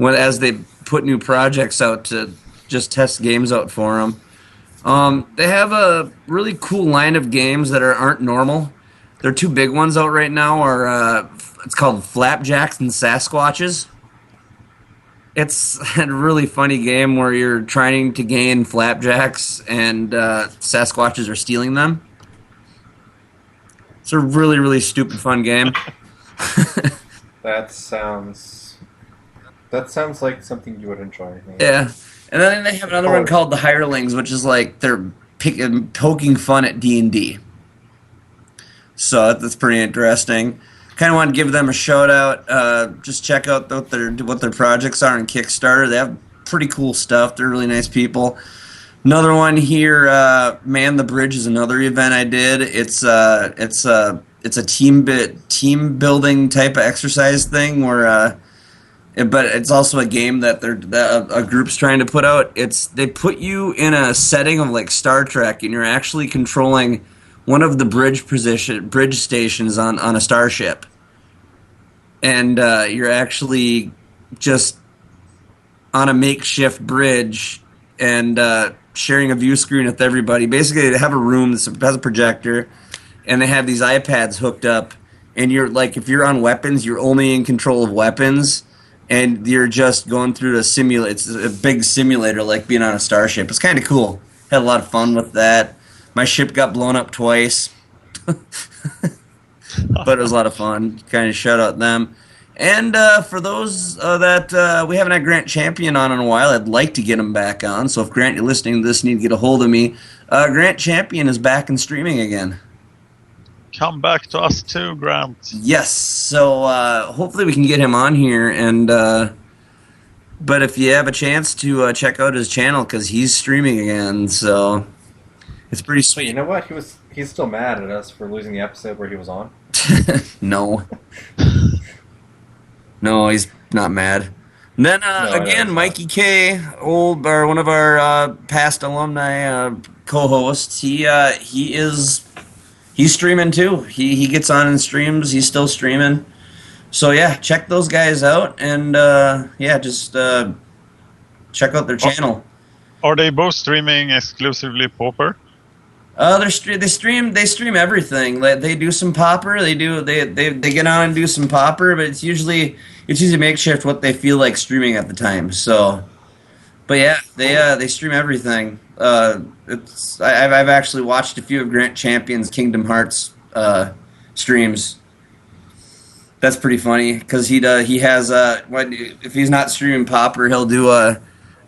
Speaker 2: as they put new projects out to just test games out for them. They have a really cool line of games that aren't normal. Their two big ones out right now it's called Flapjacks and Sasquatches. It's a really funny game where you're trying to gain flapjacks and Sasquatches are stealing them. It's a really, really stupid fun game.
Speaker 1: That sounds like something you would enjoy.
Speaker 2: Yeah. And then they have another one called The Hirelings, which is like they're poking fun at D&D. So that's pretty interesting. Kind of want to give them a shout out. Just check out what their projects are on Kickstarter. They have pretty cool stuff. They're really nice people. Another one here, Man the Bridge is another event I did. It's a team building type of exercise thing where, but it's also a game that a group's trying to put out. They put you in a setting of like Star Trek, and you're actually controlling one of the bridge stations on a starship, and you're actually just on a makeshift bridge and sharing a view screen with everybody. Basically, they have a room that has a projector, and they have these iPads hooked up, and you're like, if you're on weapons, you're only in control of weapons, and you're just going through a simulator. It's a big simulator, like being on a starship. It's kind of cool. Had a lot of fun with that. My ship got blown up twice, but it was a lot of fun. Kind of shout out them. And for those that we haven't had Grant Champion on in a while, I'd like to get him back on. So if Grant, you're listening to this, need to get a hold of me. Grant Champion is back and streaming again.
Speaker 3: Come back to us too, Grant.
Speaker 2: Yes. So hopefully we can get him on here. And but if you have a chance to check out his channel, because he's streaming again, so it's pretty sweet.
Speaker 1: Wait, you know what? He's still mad at us for losing the episode where he was on.
Speaker 2: No. No, he's not mad. And then again, Mikey K, one of our past alumni co-hosts, he's streaming too. He gets on and streams. He's still streaming. So yeah, check those guys out, and just check out their channel.
Speaker 3: Are they both streaming exclusively Pauper?
Speaker 2: They stream everything. They do some Pauper. They get on and do some Pauper, but it's usually makeshift what they feel like streaming at the time. So, But yeah, they stream everything. I've actually watched a few of Grant Champion's Kingdom Hearts streams. That's pretty funny because he has if he's not streaming Popper, he'll do I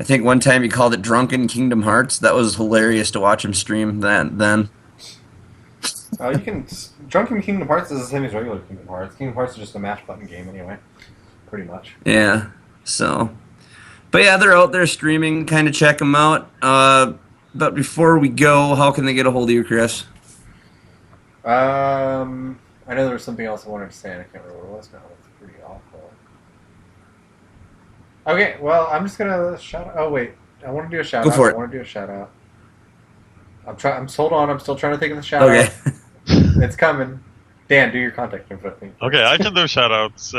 Speaker 2: think one time he called it Drunken Kingdom Hearts. That was hilarious to watch him stream that then.
Speaker 1: You can. Drunken Kingdom Hearts is the same as regular Kingdom Hearts. Kingdom Hearts is just a mash button game anyway, pretty much.
Speaker 2: Yeah. So, but yeah, they're out there streaming. Kind of check them out. But before we go, how can they get a hold of you, Chris?
Speaker 1: I know there was something else I wanted to say, and I can't remember what it was now. It's pretty awful. Okay, well, I'm just gonna shout out. Oh wait, I want to do a shout out.
Speaker 2: Go for it.
Speaker 1: I want to do a shout out. Hold on. I'm still trying to think of the shout
Speaker 2: Okay.
Speaker 1: out. It's coming. Dan, do your contact info thing.
Speaker 3: Okay, I can do shout-outs.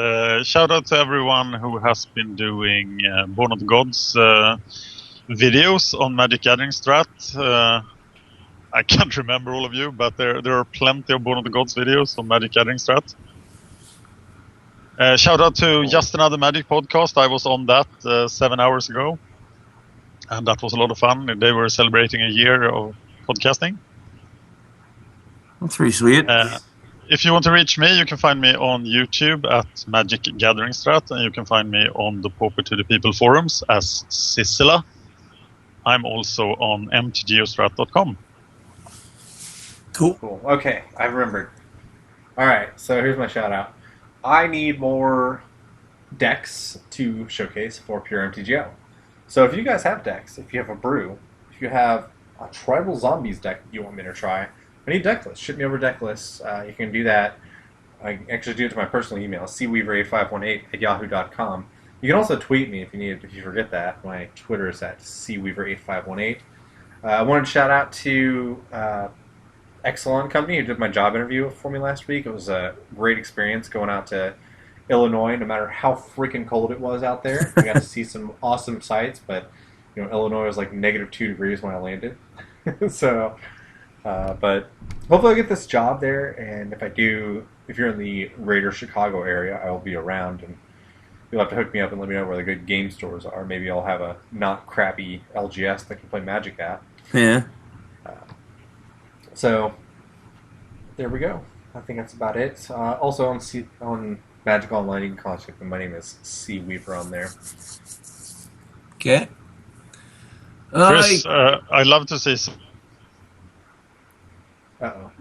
Speaker 3: Shout-out to everyone who has been doing Born of the Gods videos on Magic Gathering Strat. I can't remember all of you, but there are plenty of Born of the Gods videos on Magic Gathering Strat. Shout-out to Just Another Magic podcast. I was on that 7 hours ago, and that was a lot of fun. They were celebrating a year of podcasting.
Speaker 2: That's pretty sweet.
Speaker 3: If you want to reach me, you can find me on YouTube at Magic Gathering Strat, and you can find me on the Pauper to the People forums as Sissela. I'm also on mtgeostrat.com.
Speaker 2: Cool.
Speaker 1: Okay, I remembered. All right, so here's my shout out. I need more decks to showcase for Pure MTGO. So if you guys have decks, if you have a brew, if you have a Tribal Zombies deck you want me to try, I need deck lists. Ship me over deck lists. You can do that. I actually do it to my personal email, cweaver8518@yahoo.com. You can also tweet me if you forget that. My Twitter is at cweaver8518. I wanted to shout out to Exelon Company, who did my job interview for me last week. It was a great experience going out to Illinois, no matter how freaking cold it was out there. I got to see some awesome sights, but Illinois was like -2 degrees when I landed. So, but hopefully I'll get this job there, and if I do, if you're in the greater Chicago area, I will be around, and you'll have to hook me up and let me know where the good game stores are. Maybe I'll have a not crappy LGS that I can play Magic at.
Speaker 2: Yeah.
Speaker 1: So, there we go. I think that's about it. Also on Magic Online, you can contact me. My name is C Weaver on there.
Speaker 2: Okay.
Speaker 3: Chris, I love to see.
Speaker 1: Uh-oh.